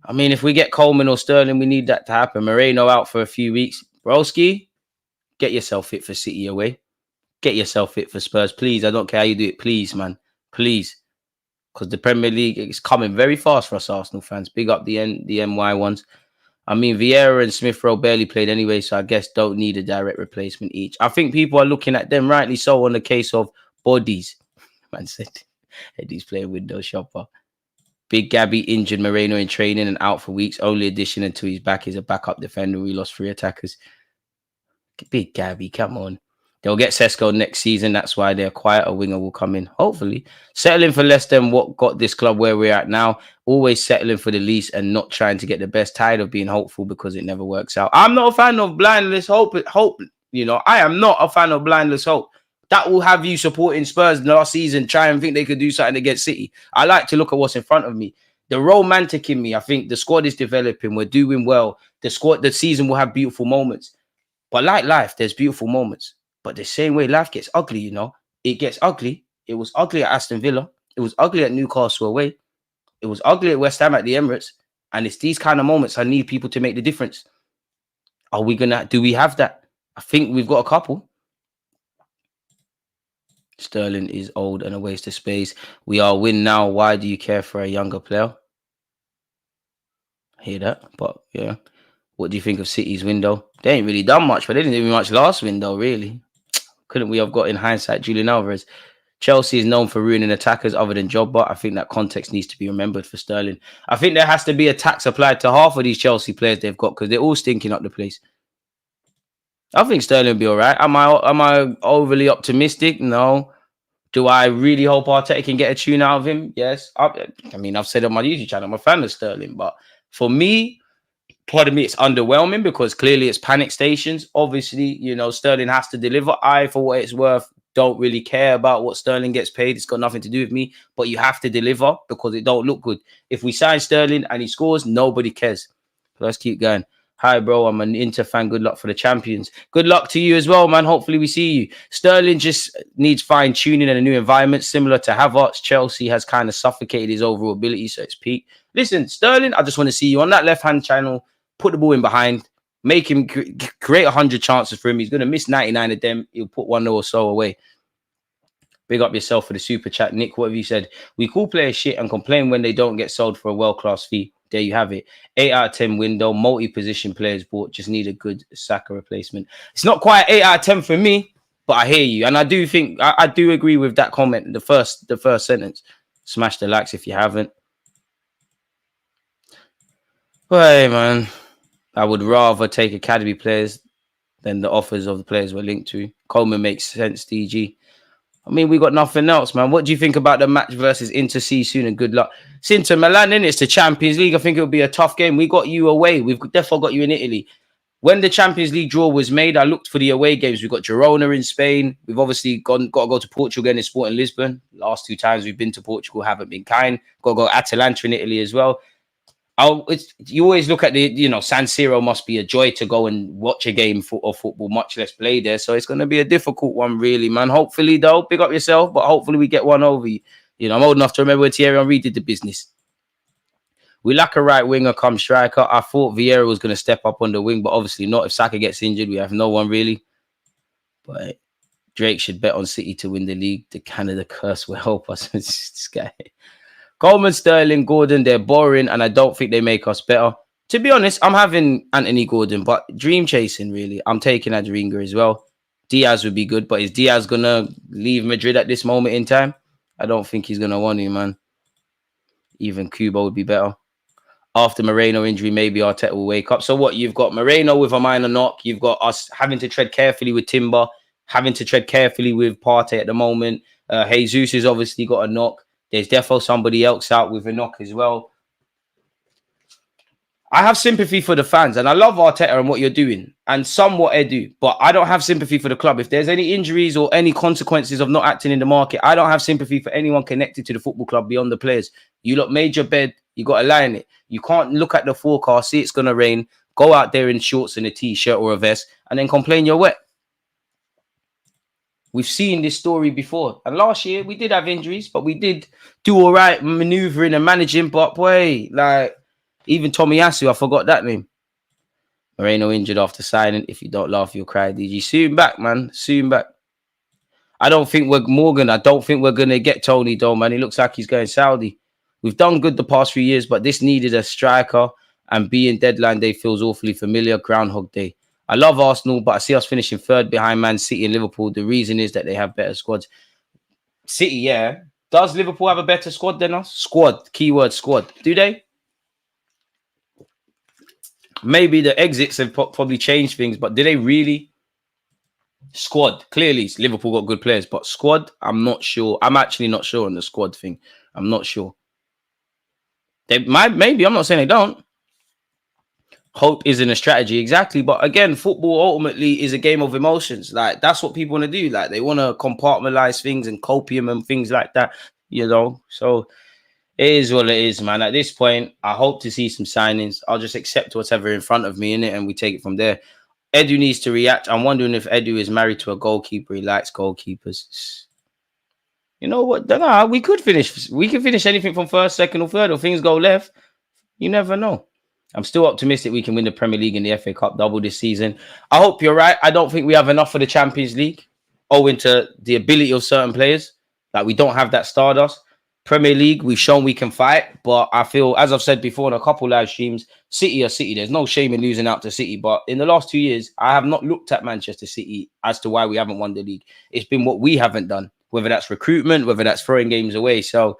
I mean, if we get Coleman or Sterling, we need that to happen. Merino out for a few weeks. Broski, get yourself fit for City away. Get yourself fit for Spurs. Please, I don't care how you do it. Please, man. Please. Because the Premier League is coming very fast for us Arsenal fans. Big up the NY ones. I mean, Vieira and Smith Rowe barely played anyway, so I guess don't need a direct replacement each. I think people are looking at them, rightly so, on the case of bodies. Man said, Eddie's playing window shopper. Big Gabby injured, Moreno in training and out for weeks. Only addition until he's back is a backup defender. We lost 3 attackers. Big Gabby, come on. They'll get Sesko next season. That's why they're quiet. A winger will come in, hopefully. Settling for less than what got this club where we're at now. Always settling for the least and not trying to get the best. Tired of being hopeful because it never works out. I'm not a fan of blindless hope. You know, I am not a fan of blindless hope. That will have you supporting Spurs last season, try and think they could do something against City. I like to look at what's in front of me. The romantic in me, I think the squad is developing. We're doing well. The season will have beautiful moments. But like life, there's beautiful moments. But the same way life gets ugly, you know, it gets ugly. It was ugly at Aston Villa. It was ugly at Newcastle away. It was ugly at West Ham at the Emirates. And it's these kind of moments I need people to make the difference. Do we have that? I think we've got a couple. Sterling is old and a waste of space. We are win now. Why do you care for a younger player? I hear that, but yeah. What do you think of City's window? They ain't really done much, but they didn't do much last window, really. Couldn't we have got, in hindsight, Julian Alvarez? Chelsea is known for ruining attackers other than Jobber. I think that context needs to be remembered for Sterling. I think there has to be a tax applied to half of these Chelsea players they've got because they're all stinking up the place. I think Sterling will be all right. Am I overly optimistic? No. Do I really hope Arteta can get a tune out of him? Yes. I mean, I've said on my YouTube channel, I'm a fan of Sterling, but for me, pardon me, it's underwhelming because clearly it's panic stations. Obviously, you know, Sterling has to deliver. I, for what it's worth, don't really care about what Sterling gets paid. It's got nothing to do with me, but you have to deliver because it don't look good. If we sign Sterling and he scores, nobody cares. Let's keep going. Hi, bro. I'm an Inter fan. Good luck for the champions. Good luck to you as well, man. Hopefully we see you. Sterling just needs fine-tuning in a new environment. Similar to Havertz, Chelsea has kind of suffocated his overall ability, so it's peak. Listen, Sterling, I just want to see you on that left-hand channel. Put the ball in behind. Make him create 100 chances for him. He's going to miss 99 of them. He'll put 1 or so away. Big up yourself for the super chat. Nick, what have you said? We call players shit and complain when they don't get sold for a world-class fee. There you have it. 8 out of 10 window. Multi-position players bought. Just need a good Saka replacement. It's not quite 8 out of 10 for me, but I hear you. And I do think, I do agree with that comment. The first sentence. Smash the likes if you haven't. Hey, man. I would rather take academy players than the offers of the players we're linked to. Coleman makes sense, DG. I mean, we got nothing else, man. What do you think about the match versus Inter? See you soon and good luck. It's Inter Milan, it's the Champions League. I think it'll be a tough game. We got you away. We've definitely got you in Italy. When the Champions League draw was made, I looked for the away games. We've got Girona in Spain. We've obviously got to go to Portugal again in Sporting Lisbon. Last 2 times we've been to Portugal haven't been kind. Got to go Atalanta in Italy as well. You always look at the, San Siro must be a joy to go and watch a game of football, much less play there. So it's going to be a difficult one, really, man. Hopefully, though, pick up yourself, but hopefully we get one over you. I'm old enough to remember when Thierry Henry did the business. We lack a right winger come striker. I thought Vieira was going to step up on the wing, but obviously not. If Saka gets injured, we have no one really. But Drake should bet on City to win the league. The Canada curse will help us. This guy. Coleman, Sterling, Gordon, they're boring, and I don't think they make us better. To be honest, I'm having Anthony Gordon, but dream chasing, really. I'm taking Adringa as well. Diaz would be good, but is Diaz going to leave Madrid at this moment in time? I don't think he's going to want to, man. Even Cuba would be better. After Moreno injury, maybe Arteta will wake up. So what? You've got Moreno with a minor knock. You've got us having to tread carefully with Timber, having to tread carefully with Partey at the moment. Jesus has obviously got a knock. There's defo somebody else out with a knock as well. I have sympathy for the fans, and I love Arteta and what you're doing, and somewhat Edu, but I don't have sympathy for the club. If there's any injuries or any consequences of not acting in the market, I don't have sympathy for anyone connected to the football club beyond the players. You lot made your bed, you got to lie in it. You can't look at the forecast, see it's going to rain, go out there in shorts and a t-shirt or a vest, and then complain you're wet. We've seen this story before. And last year, we did have injuries, but we did do all right maneuvering and managing. But boy, like, even Tomiyasu, I forgot that name. Moreno injured after signing. If you don't laugh, you'll cry, DG. Soon back, man. Soon back. I don't think we're going to get Tony, though, man. He looks like he's going Saudi. We've done good the past few years, but this needed a striker. And being deadline day feels awfully familiar. Groundhog Day. I love Arsenal, but I see us finishing third behind Man City and Liverpool. The reason is that they have better squads. City, yeah. Does Liverpool have a better squad than us? Squad. Keyword squad. Do they? Maybe the exits have probably changed things, but do they really? Squad. Clearly, Liverpool got good players, but squad, I'm not sure. I'm actually not sure on the squad thing. I'm not sure. They might, maybe. I'm not saying they don't. Hope isn't a strategy, exactly. But again, football ultimately is a game of emotions. Like, that's what people want to do. Like, they want to compartmentalize things and copium and things like that, you know? So it is what it is, man. At this point, I hope to see some signings. I'll just accept whatever in front of me, innit? And we take it from there. Edu needs to react. I'm wondering if Edu is married to a goalkeeper. He likes goalkeepers. You know what? Nah, we could finish. We can finish anything from first, second, or third, or things go left. You never know. I'm still optimistic we can win the Premier League and the FA Cup double this season. I hope you're right. I don't think we have enough for the Champions League, owing to the ability of certain players. Like, we don't have that stardust. Premier League, we've shown we can fight, but I feel, as I've said before in a couple live streams, City are City. There's no shame in losing out to City, but in the last 2 years, I have not looked at Manchester City as to why we haven't won the league. It's been what we haven't done, whether that's recruitment, whether that's throwing games away. So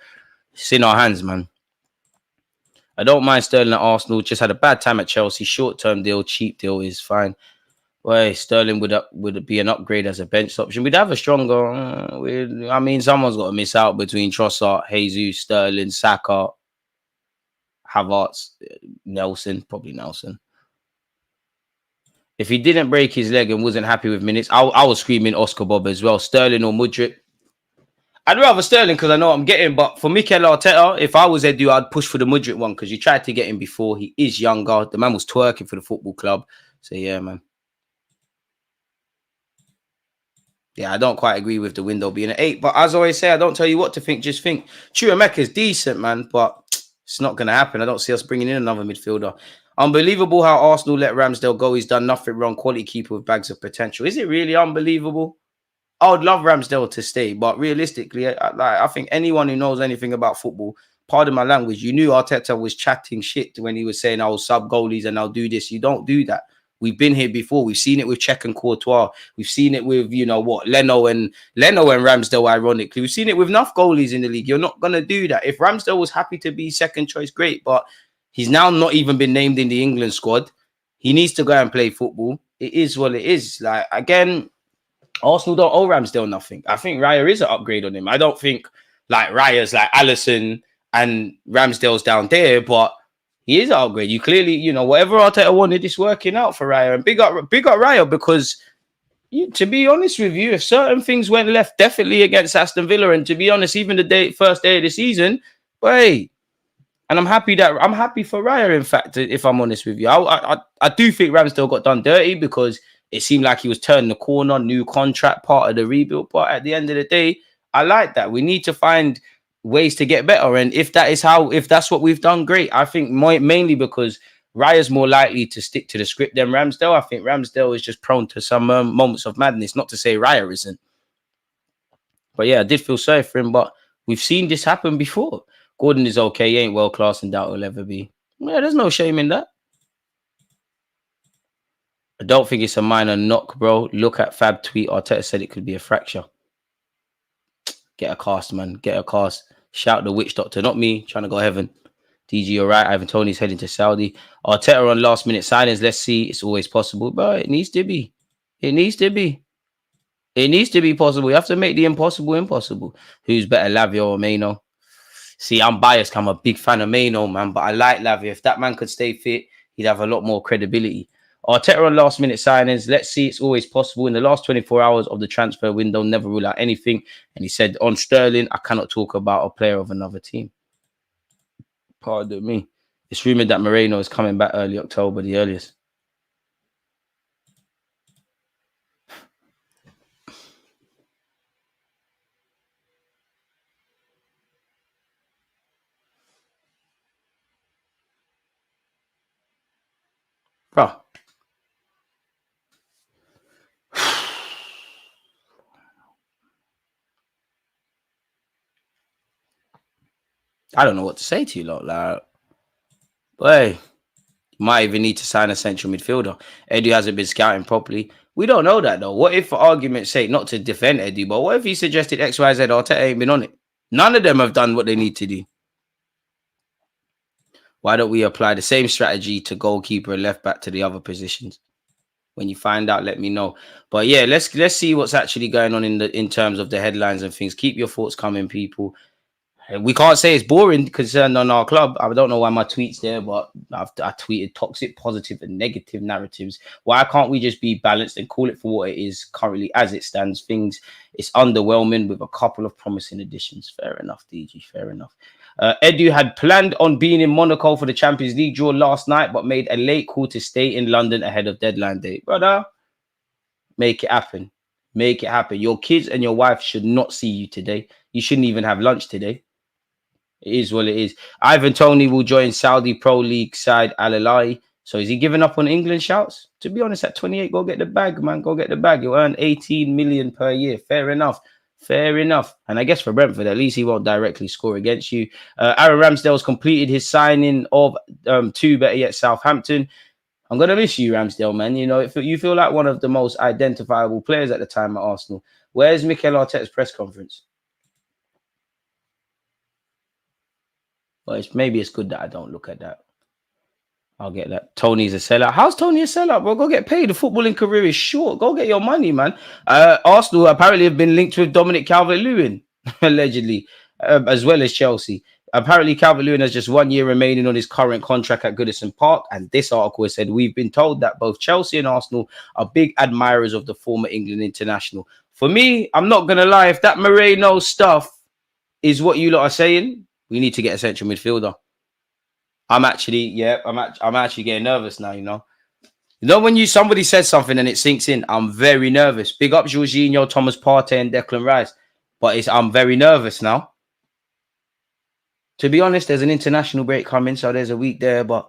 it's in our hands, man. I don't mind Sterling at Arsenal. Just had a bad time at Chelsea. Short-term deal, cheap deal is fine. Well, Sterling would be an upgrade as a bench option. We'd have a stronger. I mean, someone's got to miss out between Trossard, Jesus, Sterling, Saka, Havertz, Nelson, probably Nelson. If he didn't break his leg and wasn't happy with minutes, I was screaming Oscar Bob as well. Sterling or Mudryk. I'd rather Sterling because I know what I'm getting. But for Mikel Arteta, if I was Edu, I'd push for the Mudryk one because you tried to get him before. He is younger. The man was twerking for the football club. So, yeah, man. Yeah, I don't quite agree with the window being an 8. But as I always say, I don't tell you what to think. Just think. Chuameka's decent, man. But it's not going to happen. I don't see us bringing in another midfielder. Unbelievable how Arsenal let Ramsdale go. He's done nothing wrong. Quality keeper with bags of potential. Is it really unbelievable? I would love Ramsdale to stay, but realistically, I think anyone who knows anything about football, pardon my language, you knew Arteta was chatting shit when he was saying, I'll sub goalies and I'll do this. You don't do that. We've been here before. We've seen it with Cech and Courtois. We've seen it with, Leno and Ramsdale, ironically. We've seen it with enough goalies in the league. You're not going to do that. If Ramsdale was happy to be second choice, great, but he's now not even been named in the England squad. He needs to go and play football. It is what it is. Like, again, Arsenal don't owe Ramsdale nothing. I think Raya is an upgrade on him. I don't think like Raya's like Alisson and Ramsdale's down there, but he is an upgrade. You clearly, whatever Arteta wanted is working out for Raya. And big up Raya because, to be honest with you, if certain things went left, definitely against Aston Villa, and to be honest, even the first day of the season, and I'm happy for Raya, in fact, if I'm honest with you. I do think Ramsdale got done dirty because it seemed like he was turning the corner, new contract, part of the rebuild. But at the end of the day, I like that. We need to find ways to get better. And if that's what we've done, great. I think mainly because Raya's more likely to stick to the script than Ramsdale. I think Ramsdale is just prone to some moments of madness. Not to say Raya isn't. But yeah, I did feel sorry for him. But we've seen this happen before. Gordon is okay. He ain't world class and doubt he'll ever be. Yeah, there's no shame in that. I don't think it's a minor knock, bro. Look at Fab tweet. Arteta said it could be a fracture. Get a cast, man. Get a cast. Shout the witch doctor, not me. Trying to go heaven. DG, all right. Ivan Tony's heading to Saudi. Arteta on last minute signings. Let's see. It's always possible, but it needs to be. It needs to be. It needs to be possible. You have to make the impossible impossible. Who's better, Lavia or Mano? See, I'm biased. I'm a big fan of Mano, man, but I like Lavia. If that man could stay fit, he'd have a lot more credibility. Arteta on last minute signings. Let's see. It's always possible. In the last 24 hours of the transfer window, never rule out anything. And he said on Sterling, I cannot talk about a player of another team. Pardon me. It's rumored that Merino is coming back early October, the earliest. Bro. I don't know what to say to you, lot. Like, boy, you might even need to sign a central midfielder. Eddie hasn't been scouting properly. We don't know that, though. What if, for argument's sake, not to defend Eddie, but what if he suggested XYZ, Arteta ain't been on it? None of them have done what they need to do. Why don't we apply the same strategy to goalkeeper and left back to the other positions? When you find out, let me know. But yeah, let's see what's actually going on in terms of the headlines and things. Keep your thoughts coming, people. We can't say it's boring concerned on our club. I don't know why my tweet's there, but I tweeted toxic, positive, and negative narratives. Why can't we just be balanced and call it for what it is currently as it stands? It's underwhelming with a couple of promising additions. Fair enough, DG. Fair enough. Edu had planned on being in Monaco for the Champions League draw last night, but made a late call to stay in London ahead of deadline day. Brother, make it happen. Make it happen. Your kids and your wife should not see you today. You shouldn't even have lunch today. It is what it is. Ivan Toney will join Saudi Pro League side Al Hilal. So is he giving up on England shouts? To be honest, at 28, go get the bag, man. Go get the bag. You'll earn 18 million per year. Fair enough. Fair enough. And I guess for Brentford, at least he won't directly score against you. Aaron Ramsdale's completed his signing of two, better yet, Southampton. I'm going to miss you, Ramsdale, man. You know, if you feel like one of the most identifiable players at the time at Arsenal. Where's Mikel Arteta's press conference? Well, maybe it's good that I don't look at that. I'll get that. Tony's a sellout. How's Tony a sellout, bro? Go get paid. The footballing career is short. Go get your money, man. Arsenal apparently have been linked with Dominic Calvert-Lewin, allegedly, as well as Chelsea. Apparently, Calvert-Lewin has just 1 year remaining on his current contract at Goodison Park. And this article has said, we've been told that both Chelsea and Arsenal are big admirers of the former England international. For me, I'm not going to lie. If that Moreno stuff is what you lot are saying, we need to get a central midfielder. I'm actually getting nervous now, you know. You know, when somebody says something and it sinks in, I'm very nervous. Big up Jorginho, Thomas Partey, and Declan Rice. But I'm very nervous now. To be honest, there's an international break coming, so there's a week there. But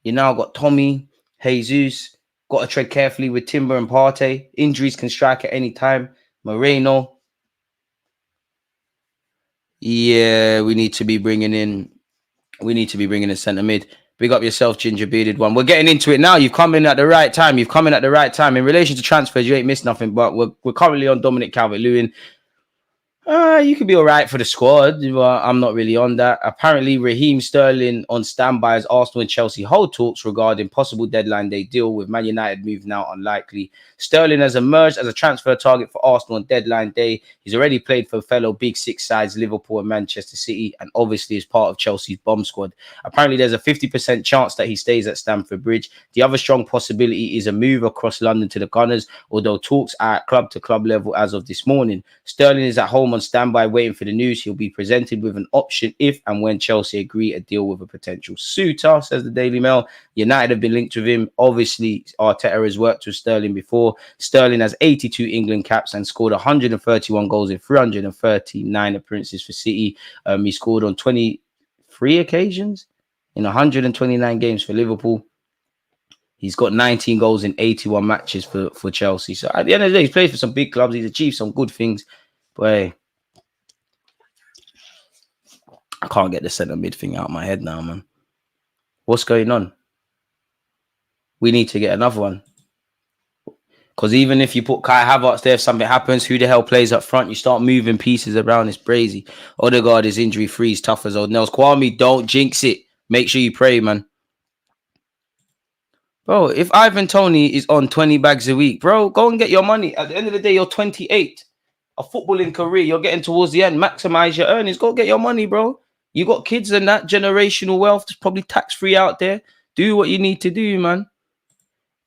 you now got Tommy, Jesus, got to tread carefully with Timber and Partey. Injuries can strike at any time. Moreno. Yeah, we need to be bringing in centre mid. Big up yourself, ginger bearded one. We're getting into it now. You've come in at the right time. In relation to transfers, you ain't missed nothing. But we're currently on Dominic Calvert-Lewin. You could be all right for the squad, but I'm not really on that. Apparently, Raheem Sterling on standby as Arsenal and Chelsea hold talks regarding possible deadline day deal, with Man United move now unlikely. Sterling has emerged as a transfer target for Arsenal on deadline day. He's already played for fellow Big Six sides Liverpool and Manchester City, and obviously is part of Chelsea's bomb squad. Apparently, there's a 50% chance that he stays at Stamford Bridge. The other strong possibility is a move across London to the Gunners, although talks are at club-to-club level as of this morning. Sterling is at home on standby waiting for the news. He'll be presented with an option if and when Chelsea agree a deal with a potential suitor, says the Daily Mail. United have been linked with him. Obviously, Arteta has worked with Sterling before. Sterling has 82 England caps and scored 131 goals in 339 appearances for City. He scored on 23 occasions in 129 games for Liverpool. He's got 19 goals in 81 matches for Chelsea. So at the end of the day, he's played for some big clubs. He's achieved some good things. But hey, I can't get the centre mid thing out of my head now, man. What's going on? We need to get another one. Because even if you put Kai Havertz there, if something happens, who the hell plays up front? You start moving pieces around. It's crazy. Odegaard is injury free. He's tough as old nails. Kwame, don't jinx it. Make sure you pray, man. Bro, if Ivan Toney is on 20 bags a week, bro, go and get your money. At the end of the day, you're 28. A footballing career, you're getting towards the end. Maximize your earnings. Go get your money, bro. You got kids and that generational wealth. There's probably tax-free out there. Do what you need to do, man.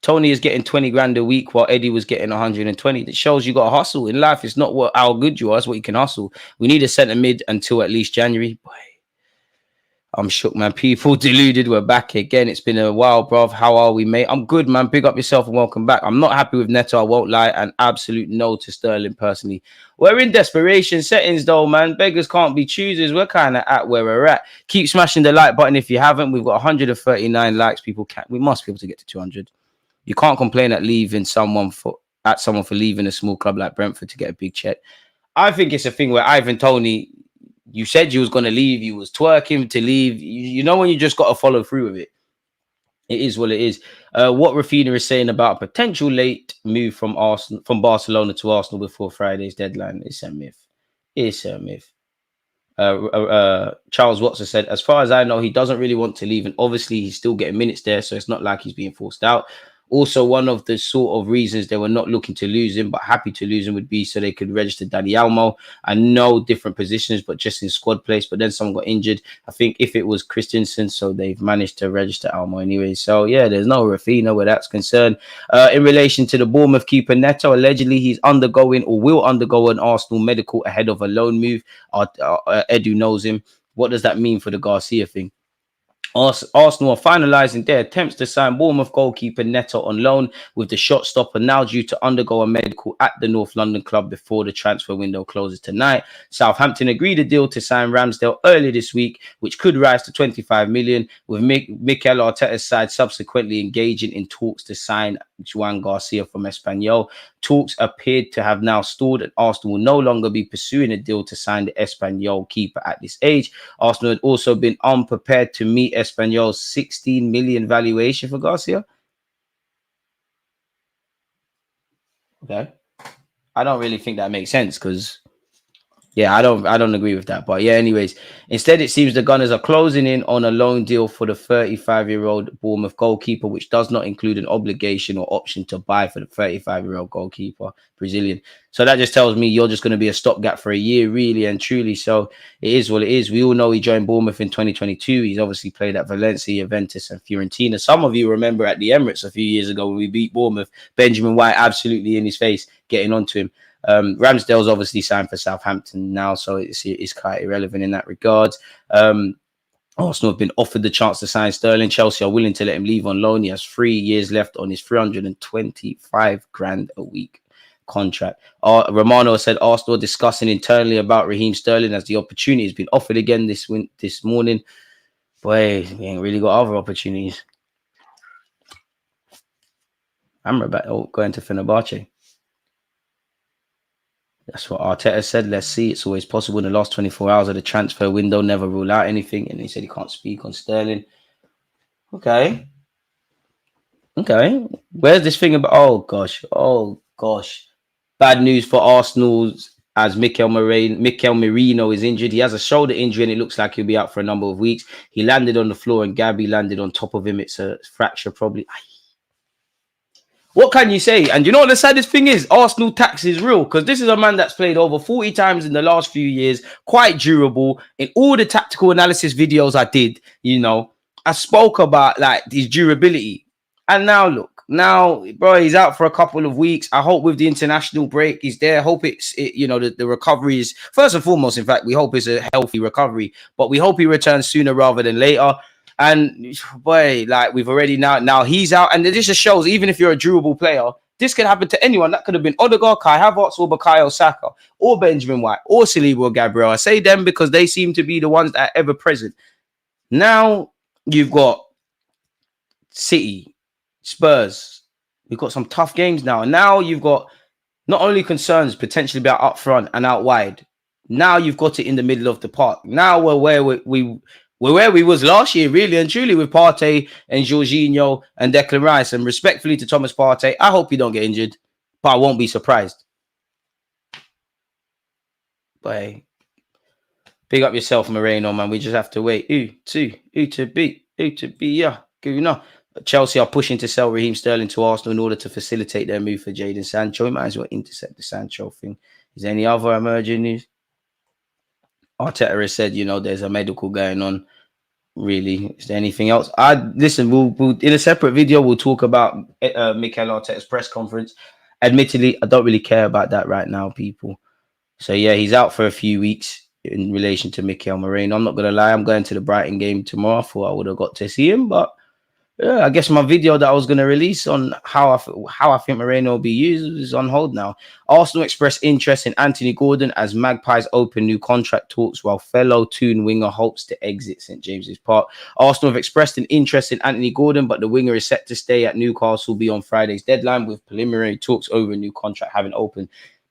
Tony is getting 20 grand a week while Eddie was getting 120. That shows you got to hustle in life. It's not how good you are, it's what you can hustle. We need a centre mid until at least January. Boy, I'm shook, man. People deluded. We're back again. It's been a while, bruv. How are we, mate? I'm good, man. Big up yourself and welcome back. I'm not happy with Neto, I won't lie. An absolute no to Sterling personally. We're in desperation settings, though, man. Beggars can't be choosers. We're kind of at where we're at. Keep smashing the like button if you haven't. We've got 139 likes. We must be able to get to 200. You can't complain at someone for leaving a small club like Brentford to get a big check. I think it's a thing where Ivan Toney, you said you was going to leave. You was twerking to leave. You know when you just got to follow through with it. It is what it is. What Raphinha is saying about a potential late move from Barcelona to Arsenal before Friday's deadline is a myth. It's a myth. Charles Watson said, as far as I know, he doesn't really want to leave, and obviously he's still getting minutes there, so it's not like he's being forced out. Also, one of the sort of reasons they were not looking to lose him, but happy to lose him, would be so they could register Dani Olmo. I know different positions, but just in squad place. But then someone got injured. I think if it was Christensen, so they've managed to register Olmo anyway. So yeah, there's no Raphinha where that's concerned. In relation to the Bournemouth keeper Neto, allegedly he's undergoing or will undergo an Arsenal medical ahead of a loan move. Edu knows him. What does that mean for the Garcia thing? Arsenal are finalising their attempts to sign Bournemouth goalkeeper Neto on loan, with the shot stopper now due to undergo a medical at the North London club before the transfer window closes tonight. Southampton agreed a deal to sign Ramsdale earlier this week, which could rise to 25 million, with Mikel Arteta's side subsequently engaging in talks to sign Juan Garcia from Espanol. Talks appeared to have now stalled, and Arsenal will no longer be pursuing a deal to sign the Espanol keeper at this age. Arsenal had also been unprepared to meet Espanol's 16 million valuation for Garcia. Okay. I don't really think that makes sense because, yeah, I don't agree with that. But yeah, anyways, instead it seems the Gunners are closing in on a loan deal for the 35-year-old Bournemouth goalkeeper, which does not include an obligation or option to buy for the 35-year-old goalkeeper, Brazilian. So that just tells me you're just going to be a stopgap for a year, really and truly. So it is what it is. We all know he joined Bournemouth in 2022. He's obviously played at Valencia, Juventus, and Fiorentina. Some of you remember at the Emirates a few years ago when we beat Bournemouth, Benjamin White absolutely in his face, getting onto him. Ramsdale's obviously signed for Southampton now, so it's quite irrelevant in that regard. Arsenal have been offered the chance to sign Sterling. Chelsea are willing to let him leave on loan. He has 3 years left on his 325 grand a week contract. Romano said Arsenal are discussing internally about Raheem Sterling as the opportunity has been offered again this morning. Boy, we ain't really got other opportunities. I'm about going to Fenerbahce. That's what Arteta said. Let's see. It's always possible in the last 24 hours of the transfer window. Never rule out anything. And he said he can't speak on Sterling. Okay. Where's this thing about? Oh, gosh. Bad news for Arsenal as Mikel Merino is injured. He has a shoulder injury and it looks like he'll be out for a number of weeks. He landed on the floor and Gabby landed on top of him. It's a fracture probably. What can you say? And you know what the saddest thing is? Arsenal tax is real because this is a man that's played over 40 times in the last few years, quite durable. In all the tactical analysis videos I did, I spoke about like his durability. And now look, bro, he's out for a couple of weeks. I hope with the international break he's there. I hope the recovery is, first and foremost, in fact, we hope it's a healthy recovery, but we hope he returns sooner rather than later. And boy, like we've already now he's out, and this just shows even if you're a durable player, this could happen to anyone. That could have been Odegaard, Kai Havertz, or Bukayo Saka, or Benjamin White, or Saliba or Gabriel. I say them because they seem to be the ones that are ever present. Now you've got City, Spurs. We've got some tough games now, and now you've got not only concerns potentially about up front and out wide. Now you've got it in the middle of the park. Now we're where we was last year, really and truly, with Partey and Jorginho and Declan Rice. And respectfully to Thomas Partey, I hope you don't get injured. but I won't be surprised. But big up yourself, Merino, man. We just have to wait. Who to beat? Yeah, Gooner. Chelsea are pushing to sell Raheem Sterling to Arsenal in order to facilitate their move for Jadon Sancho. We might as well intercept the Sancho thing. Is there any other emerging news? Arteta has said, there's a medical going on. Really, is there anything else? Listen. We'll in a separate video. We'll talk about Mikel Arteta's press conference. Admittedly, I don't really care about that right now, people. So yeah, he's out for a few weeks in relation to Mikel Merino. I'm not gonna lie, I'm going to the Brighton game tomorrow. I thought I would have got to see him, but yeah, I guess my video that I was going to release on how I think Moreno will be used is on hold now. Arsenal expressed interest in Anthony Gordon as Magpies open new contract talks, while fellow Toon winger hopes to exit St James's Park. Arsenal have expressed an interest in Anthony Gordon, but the winger is set to stay at Newcastle beyond Friday's deadline, with preliminary talks over a new contract having opened.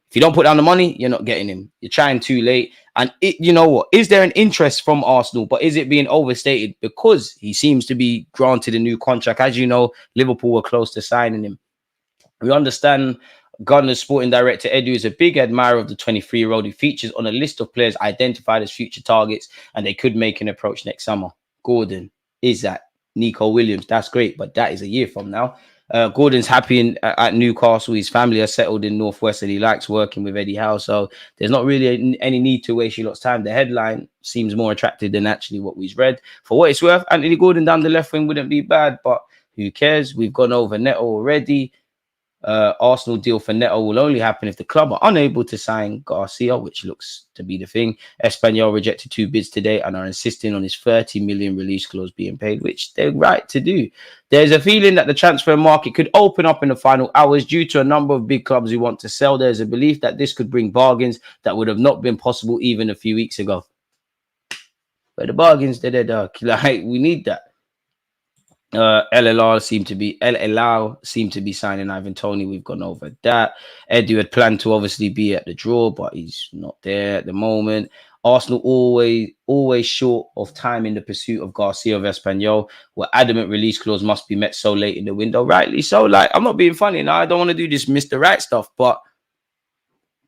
If you don't put down the money, you're not getting him. You're trying too late. And you know what? Is there an interest from Arsenal, but is it being overstated because he seems to be granted a new contract? As you know, Liverpool were close to signing him. We understand Gunner's sporting director Edu is a big admirer of the 23-year-old who features on a list of players identified as future targets, and they could make an approach next summer. Gordon, is that Nico Williams? That's great, but that is a year from now. Gordon's happy at Newcastle. His family are settled in Northwest and he likes working with Eddie Howe. So there's not really any need to waste your lot's time. The headline seems more attractive than actually what we've read. For what it's worth, Anthony Gordon down the left wing wouldn't be bad, but who cares? We've gone over Neto already. Arsenal deal for Neto will only happen if the club are unable to sign Garcia, which looks to be the thing. Espanol rejected 2 bids today and are insisting on his 30 million release clause being paid, which they're right to do. There's a feeling that the transfer market could open up in the final hours due to a number of big clubs who want to sell. There's a belief that this could bring bargains that would have not been possible even a few weeks ago. But the bargains, they're dark. Like, we need that. LLR seem to be signing Ivan Toney. We've gone over that. Edu had planned to obviously be at the draw, but he's not there at the moment. Arsenal always short of time in the pursuit of Garcia of Espanol, where adamant release clause must be met so late in the window. Rightly so. Like, I'm not being funny now. I don't want to do this Mr. Right stuff, but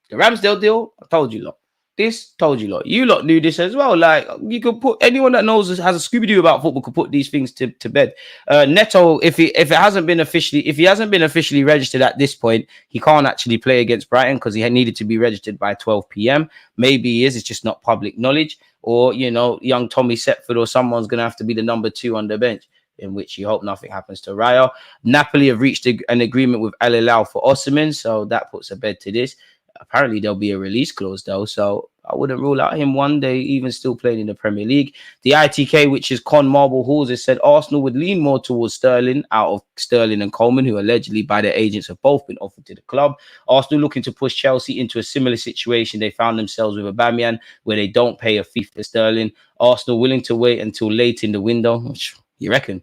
the Ramsdale deal, I told you lot. You lot knew this as well. Like, you could put anyone that knows has a Scooby-Doo about football could put these things to bed. Neto, if he hasn't been officially registered at this point, he can't actually play against Brighton because he had needed to be registered by 12 p.m. Maybe he is. It's just not public knowledge. Or, young Tommy Setford or someone's going to have to be the number 2 on the bench, in which you hope nothing happens to Raya. Napoli have reached an agreement with Al Hilal for Osimhen, so that puts a bed to this. Apparently, there'll be a release clause, though, so I wouldn't rule out him one day, even still playing in the Premier League. The ITK, which is Con Marble Halls, has said Arsenal would lean more towards Sterling out of Sterling and Coleman, who allegedly by their agents have both been offered to the club. Arsenal looking to push Chelsea into a similar situation they found themselves with Aubameyang, where they don't pay a fee for Sterling. Arsenal willing to wait until late in the window, which you reckon?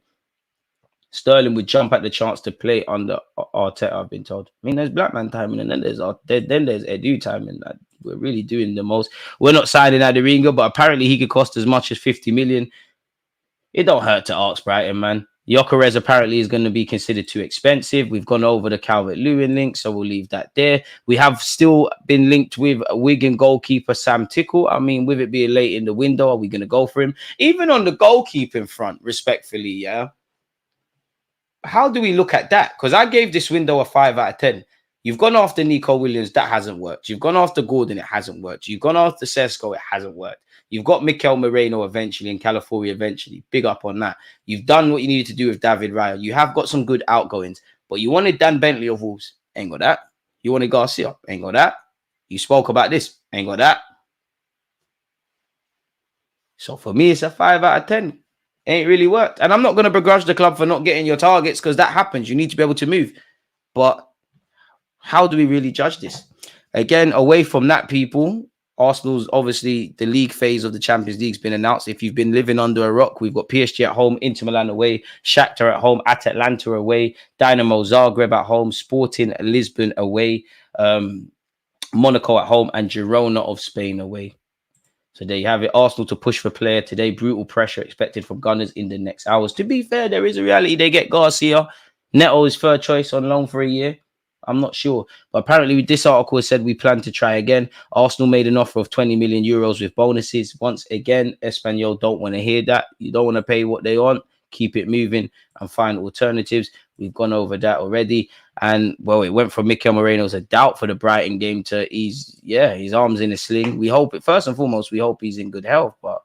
Sterling would jump at the chance to play under Arteta, I've been told. I mean, there's black man timing, and then there's Edu timing. That we're really doing the most. We're not signing Aderinga, but apparently he could cost as much as 50 million. It don't hurt to ask Brighton, man. Gyökeres apparently is going to be considered too expensive. We've gone over the Calvert-Lewin link, so we'll leave that there. We have still been linked with Wigan goalkeeper Sam Tickle. I mean, with it being late in the window, are we going to go for him? Even on the goalkeeping front, respectfully, yeah. How do we look at that? Because I gave this window a 5 out of 10. You've gone after Nico Williams, that hasn't worked. You've gone after Gordon, it hasn't worked. You've gone after Sesko, it hasn't worked. You've got Mikel Merino eventually and Calafiori eventually. Big up on that. You've done what you needed to do with David Raya. You have got some good outgoings, but you wanted Dan Bentley of Wolves. Ain't got that. You wanted Garcia. Ain't got that. You spoke about this. Ain't got that. So for me, it's a 5 out of 10. Ain't really worked. And I'm not going to begrudge the club for not getting your targets because that happens. You need to be able to move. But how do we really judge this? Again, away from that, people, Arsenal's obviously the league phase of the Champions League's been announced. If you've been living under a rock, we've got PSG at home, Inter Milan away, Shakhtar at home, Atalanta away, Dynamo Zagreb at home, Sporting Lisbon away, Monaco at home, and Girona of Spain away. So there you have it. Arsenal to push for player today. Brutal pressure expected from Gunners in the next hours. To be fair, there is a reality. They get Garcia. Neto is third choice on loan for a year. I'm not sure. But apparently this article said we plan to try again. Arsenal made an offer of 20 million euros with bonuses. Once again, Espanol don't want to hear that. You don't want to pay what they want. Keep it moving and find alternatives. We've gone over that already. And well, it went from Mikel Merino as a doubt for the Brighton game to his arms in a sling. We hope it, first and foremost, we hope he's in good health, but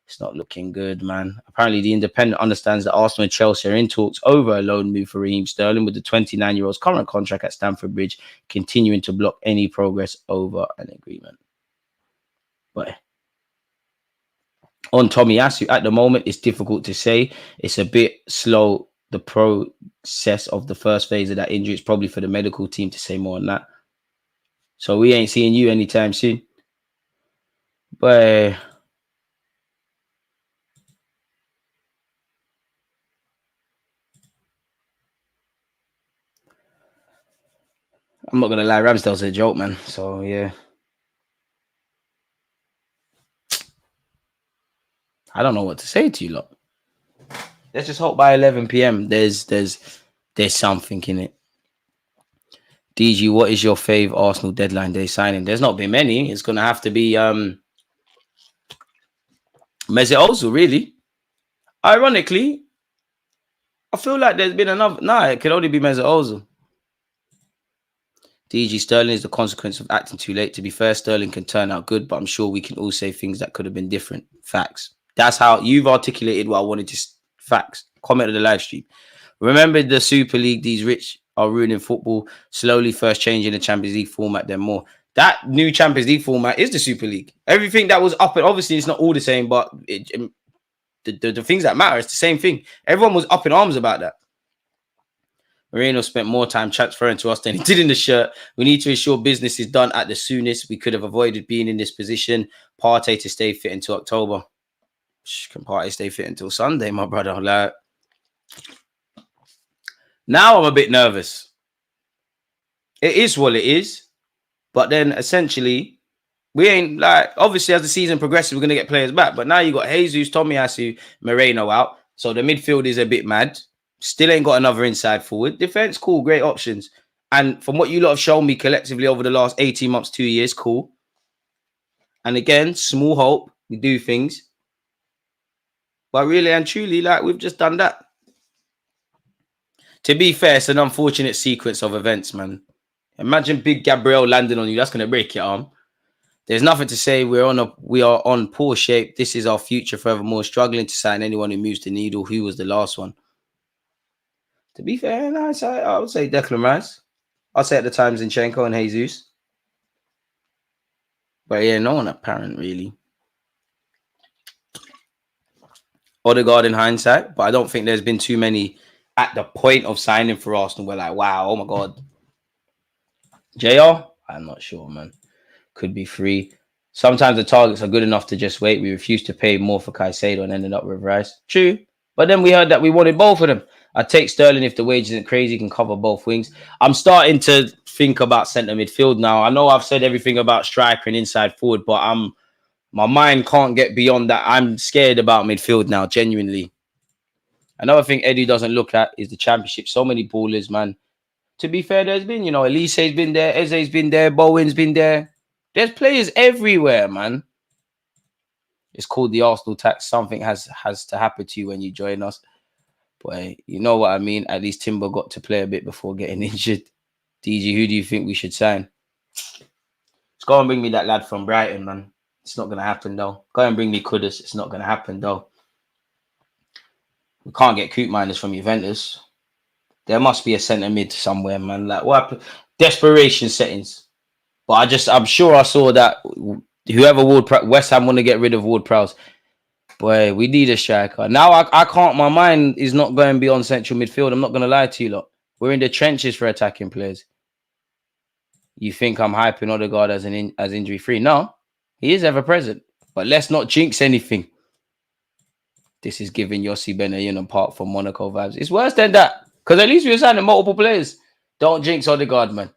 it's not looking good, man. Apparently, the Independent understands that Arsenal and Chelsea are in talks over a loan move for Raheem Sterling, with the 29-year-old's current contract at Stamford Bridge continuing to block any progress over an agreement. But on Tomiyasu, at the moment, it's difficult to say. It's a bit slow, the process of the first phase of that injury. It's probably for the medical team to say more on that. So we ain't seeing you anytime soon. But I'm not going to lie, Ramsdale's a joke, man. So, yeah. I don't know what to say to you lot. Let's just hope by 11 p.m. there's something in it. DG, what is your fave Arsenal deadline day signing? There's not been many. It's going to have to be Mesut Ozil, really. Ironically, I feel like there's been another. Nah, it could only be Mesut Ozil. DG, Sterling is the consequence of acting too late. To be fair, Sterling can turn out good, but I'm sure we can all say things that could have been different. Facts. That's how you've articulated what I wanted to. Facts. Comment on the live stream. Remember the Super League, these rich are ruining football. Slowly first changing the Champions League format, then more. That new Champions League format is the Super League. Everything that was up, and obviously it's not all the same, but the things that matter, it's the same thing. Everyone was up in arms about that. Merino spent more time transferring to us than he did in the shirt. We need to ensure business is done at the soonest. We could have avoided being in this position. Partey to stay fit until October. Can Partey stay fit until Sunday, my brother? Like, now I'm a bit nervous. It is what it is. But then essentially, we ain't like, obviously as the season progresses, we're going to get players back. But now you got Jesus, Tomiyasu, Moreno out. So the midfield is a bit mad. Still ain't got another inside forward. Defense, cool, great options. And from what you lot have shown me collectively over the last 18 months, 2 years, cool. And again, small hope. We do things. But really and truly, like, we've just done that. To be fair, it's an unfortunate sequence of events, man. Imagine Big Gabriel landing on you. That's going to break your arm. There's nothing to say. We are on poor shape. This is our future forevermore. Struggling to sign anyone who moves the needle. Who was the last one? To be fair, I would say Declan Rice. I'd say at the time Zinchenko and Jesus. But yeah, no one apparent, really. Odegaard in hindsight, but I don't think there's been too many at the point of signing for Arsenal. We're like, wow, oh my God. JR? I'm not sure, man. Could be free. Sometimes the targets are good enough to just wait. We refused to pay more for Caicedo and ended up with Rice. True. But then we heard that we wanted both of them. I take Sterling if the wage isn't crazy, can cover both wings. I'm starting to think about centre midfield now. I know I've said everything about striker and inside forward, but my mind can't get beyond that. I'm scared about midfield now, genuinely. Another thing Eddie doesn't look at is the Championship. So many ballers, man. To be fair, there's been, Elise's been there, Eze's been there, Bowen's been there. There's players everywhere, man. It's called the Arsenal tax. Something has to happen to you when you join us. But you know what I mean? At least Timber got to play a bit before getting injured. DG, who do you think we should sign? Let's go and bring me that lad from Brighton, man. It's not going to happen, though. Go and bring me Kudus. It's not going to happen, though. We can't get Coop Miners from Juventus. There must be a centre mid somewhere, man. Like, what? Desperation settings. But I'm sure I saw that whoever West Ham want to get rid of Ward-Prowse. Boy, we need a striker. Now I can't, my mind is not going beyond central midfield. I'm not going to lie to you lot. We're in the trenches for attacking players. You think I'm hyping Odegaard as injury free? No, he is ever present. But let's not jinx anything. This is giving Yossi Benayoun apart from Monaco vibes. It's worse than that. Because at least we're signing multiple players. Don't jinx Odegaard, man.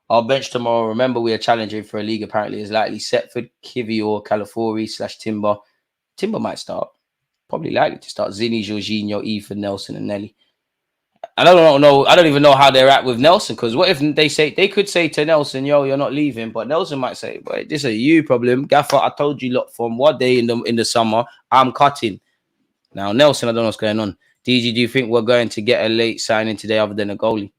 Our bench tomorrow. Remember, we are challenging for a league. Apparently, is likely Setford, Kivior, Calafiori/Timber. Timber might start. Probably likely to start. Zinni, Jorginho, Ethan, Nelson, and Nelly. I don't know. I don't even know how they're at with Nelson, because what if they could say to Nelson, "Yo, you're not leaving," but Nelson might say, "But this is a you problem, Gaffer. I told you lot from one day in the summer, I'm cutting." Now Nelson, I don't know what's going on. DG, do you think we're going to get a late signing today other than a goalie?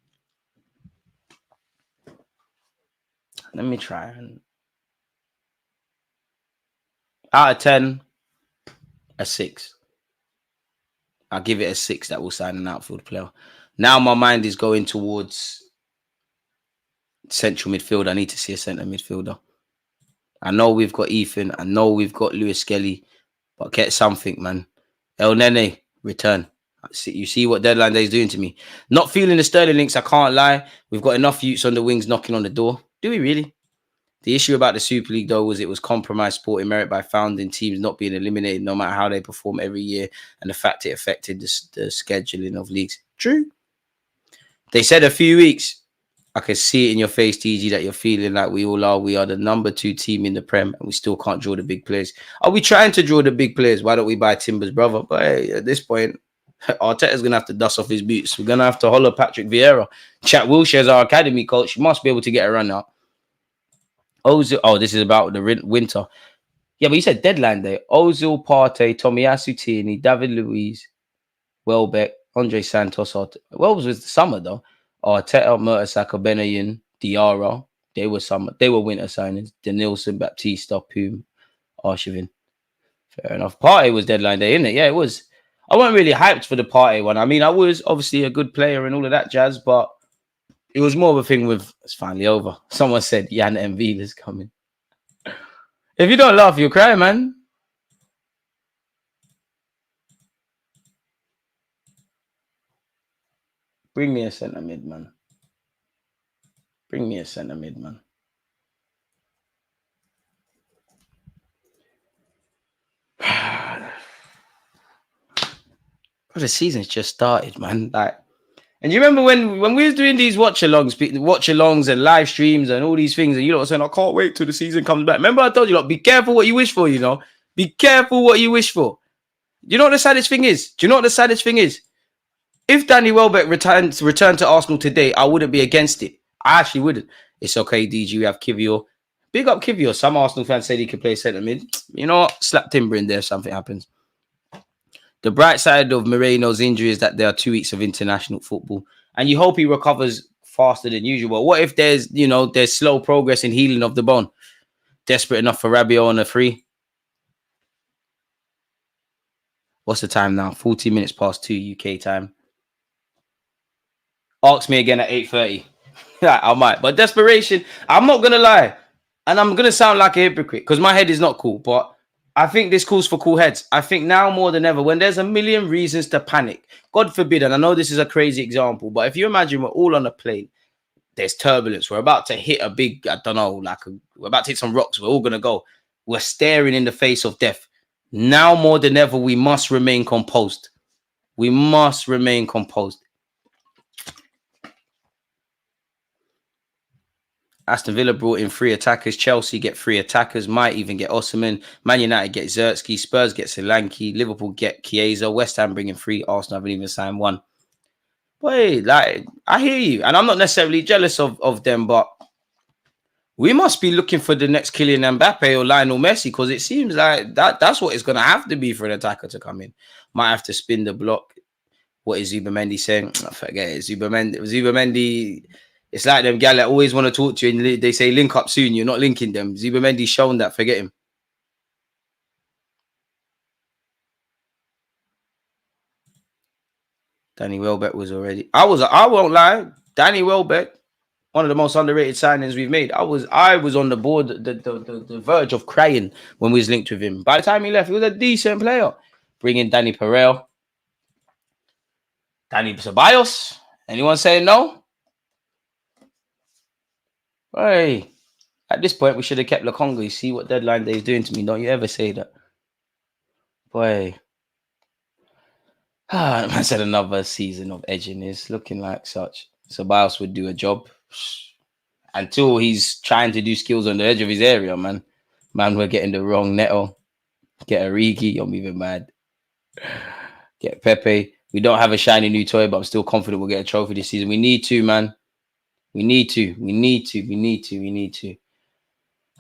Let me try. Out of 10, a 6. I'll give it a 6 that will sign an outfield player. Now my mind is going towards central midfield. I need to see a centre midfielder. I know we've got Ethan. I know we've got Lewis Skelly, but get something, man. El Nene, return. You see what deadline day is doing to me. Not feeling the Sterling links, I can't lie. We've got enough youths on the wings knocking on the door. Do we really? The issue about the Super League, though, was it was compromised sporting merit by founding teams not being eliminated no matter how they perform every year, and the fact it affected the scheduling of leagues. True. They said a few weeks. I can see it in your face, TG, that you're feeling like we all are. We are the number 2 team in the Prem, and we still can't draw the big players. Are we trying to draw the big players? Why don't we buy Timber's brother? But hey, at this point, Arteta's going to have to dust off his boots. We're going to have to holler Patrick Vieira. Chat Wilshere's our academy coach. He must be able to get a run out. Ozil, this is about the winter. Yeah, but you said deadline day. Ozil, Partey, Tomiyasu Tierney, David Luiz, Welbeck, Andre Santos. Wells was the summer, though. Arteta, Mertesacker, Benayoun, Diarra. They were winter signings. Denilson, Baptista, Poom, Arshavin. Fair enough. Partey was deadline day, innit? Yeah, it was. I wasn't really hyped for the Partey one. I mean, I was obviously a good player and all of that jazz, but it was more of a thing with it's finally over. Someone said Jan Mvila's coming. If you don't laugh, you'll cry, man. Bring me a centre mid, man. Bring me a centre mid, man. The season's just started, man. Like, and you remember when we was doing these watch-alongs and live streams and all these things, and you know what I'm saying, I can't wait till the season comes back. Remember I told you, like, be careful what you wish for, you know? Be careful what you wish for. You know what the saddest thing is? Do you know what the saddest thing is? If Danny Welbeck returned to Arsenal today, I wouldn't be against it. I actually wouldn't. It's okay, DG. We have Kivior. Big up Kivior. Some Arsenal fans said he could play centre mid. You know what? Slap Timber in there if something happens. The bright side of Moreno's injury is that there are 2 weeks of international football, and you hope he recovers faster than usual. What if there's slow progress in healing of the bone? Desperate enough for Rabiot on a free. What's the time now? 40 minutes past 2 UK time. Ask me again at 8:30. I might. But desperation, I'm not going to lie. And I'm going to sound like a hypocrite because my head is not cool. But I think this calls for cool heads. I think now more than ever, when there's a million reasons to panic, God forbid, and I know this is a crazy example, but if you imagine we're all on a plane, there's turbulence. We're about to hit a big, we're about to hit some rocks. We're all going to go. We're staring in the face of death. Now more than ever, we must remain composed. We must remain composed. Aston Villa brought in 3 attackers. Chelsea get 3 attackers. Might even get Osimhen. Man United get Zertsky. Spurs get Solanke. Liverpool get Chiesa. West Ham bringing 3. Arsenal haven't even signed 1. Wait, like, I hear you. And I'm not necessarily jealous of them, but we must be looking for the next Kylian Mbappe or Lionel Messi, because it seems like that's what it's going to have to be for an attacker to come in. Might have to spin the block. What is Zubimendi saying? I forget it. Zubimendi. It's like them gal that always want to talk to you and they say link up soon. You're not linking them. Zubimendi's shown that. Forget him. Danny Welbeck was already. I won't lie. Danny Welbeck, one of the most underrated signings we've made. I was on the board, the verge of crying when we was linked with him. By the time he left, he was a decent player. Bring in Danny Pereira. Danny Ceballos. Anyone saying no? Hey, at this point, we should have kept Lokonga. You see what deadline day is doing to me. Don't you ever say that. Boy. I said another season of edging is looking like such. Ceballos would do a job until he's trying to do skills on the edge of his area, man. Man, we're getting the wrong Neto. Get Origi, you're moving mad. Get Pepe. We don't have a shiny new toy, but I'm still confident we'll get a trophy this season. We need to, man. We need to.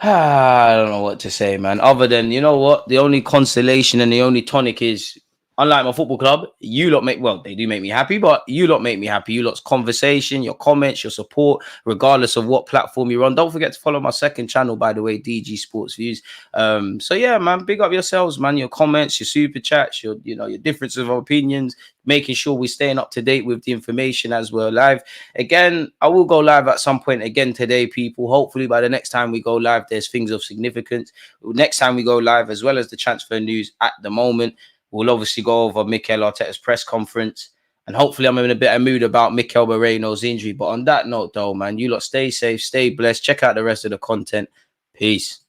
I don't know what to say, man. Other than, you know what? The only consolation and the only tonic is, unlike my football club, you lot they do make me happy, but you lot make me happy. You lot's conversation, your comments, your support, regardless of what platform you're on. Don't forget to follow my second channel, by the way, DG Sports Views. So yeah, man, big up yourselves, man. Your comments, your super chats, your difference of opinions, making sure we're staying up to date with the information as we're live. Again, I will go live at some point again today, people. Hopefully by the next time we go live, there's things of significance. Next time we go live, as well as the transfer news at the moment, we'll obviously go over Mikel Arteta's press conference. And hopefully I'm in a bit of mood about Mikel Merino's injury. But on that note, though, man, you lot stay safe, stay blessed. Check out the rest of the content. Peace.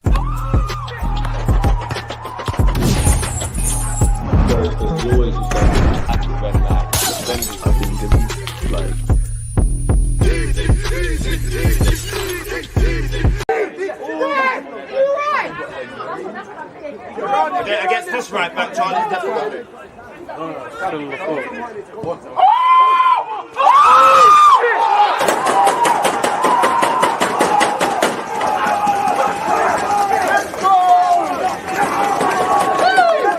Against this right back, Charlie, definitely.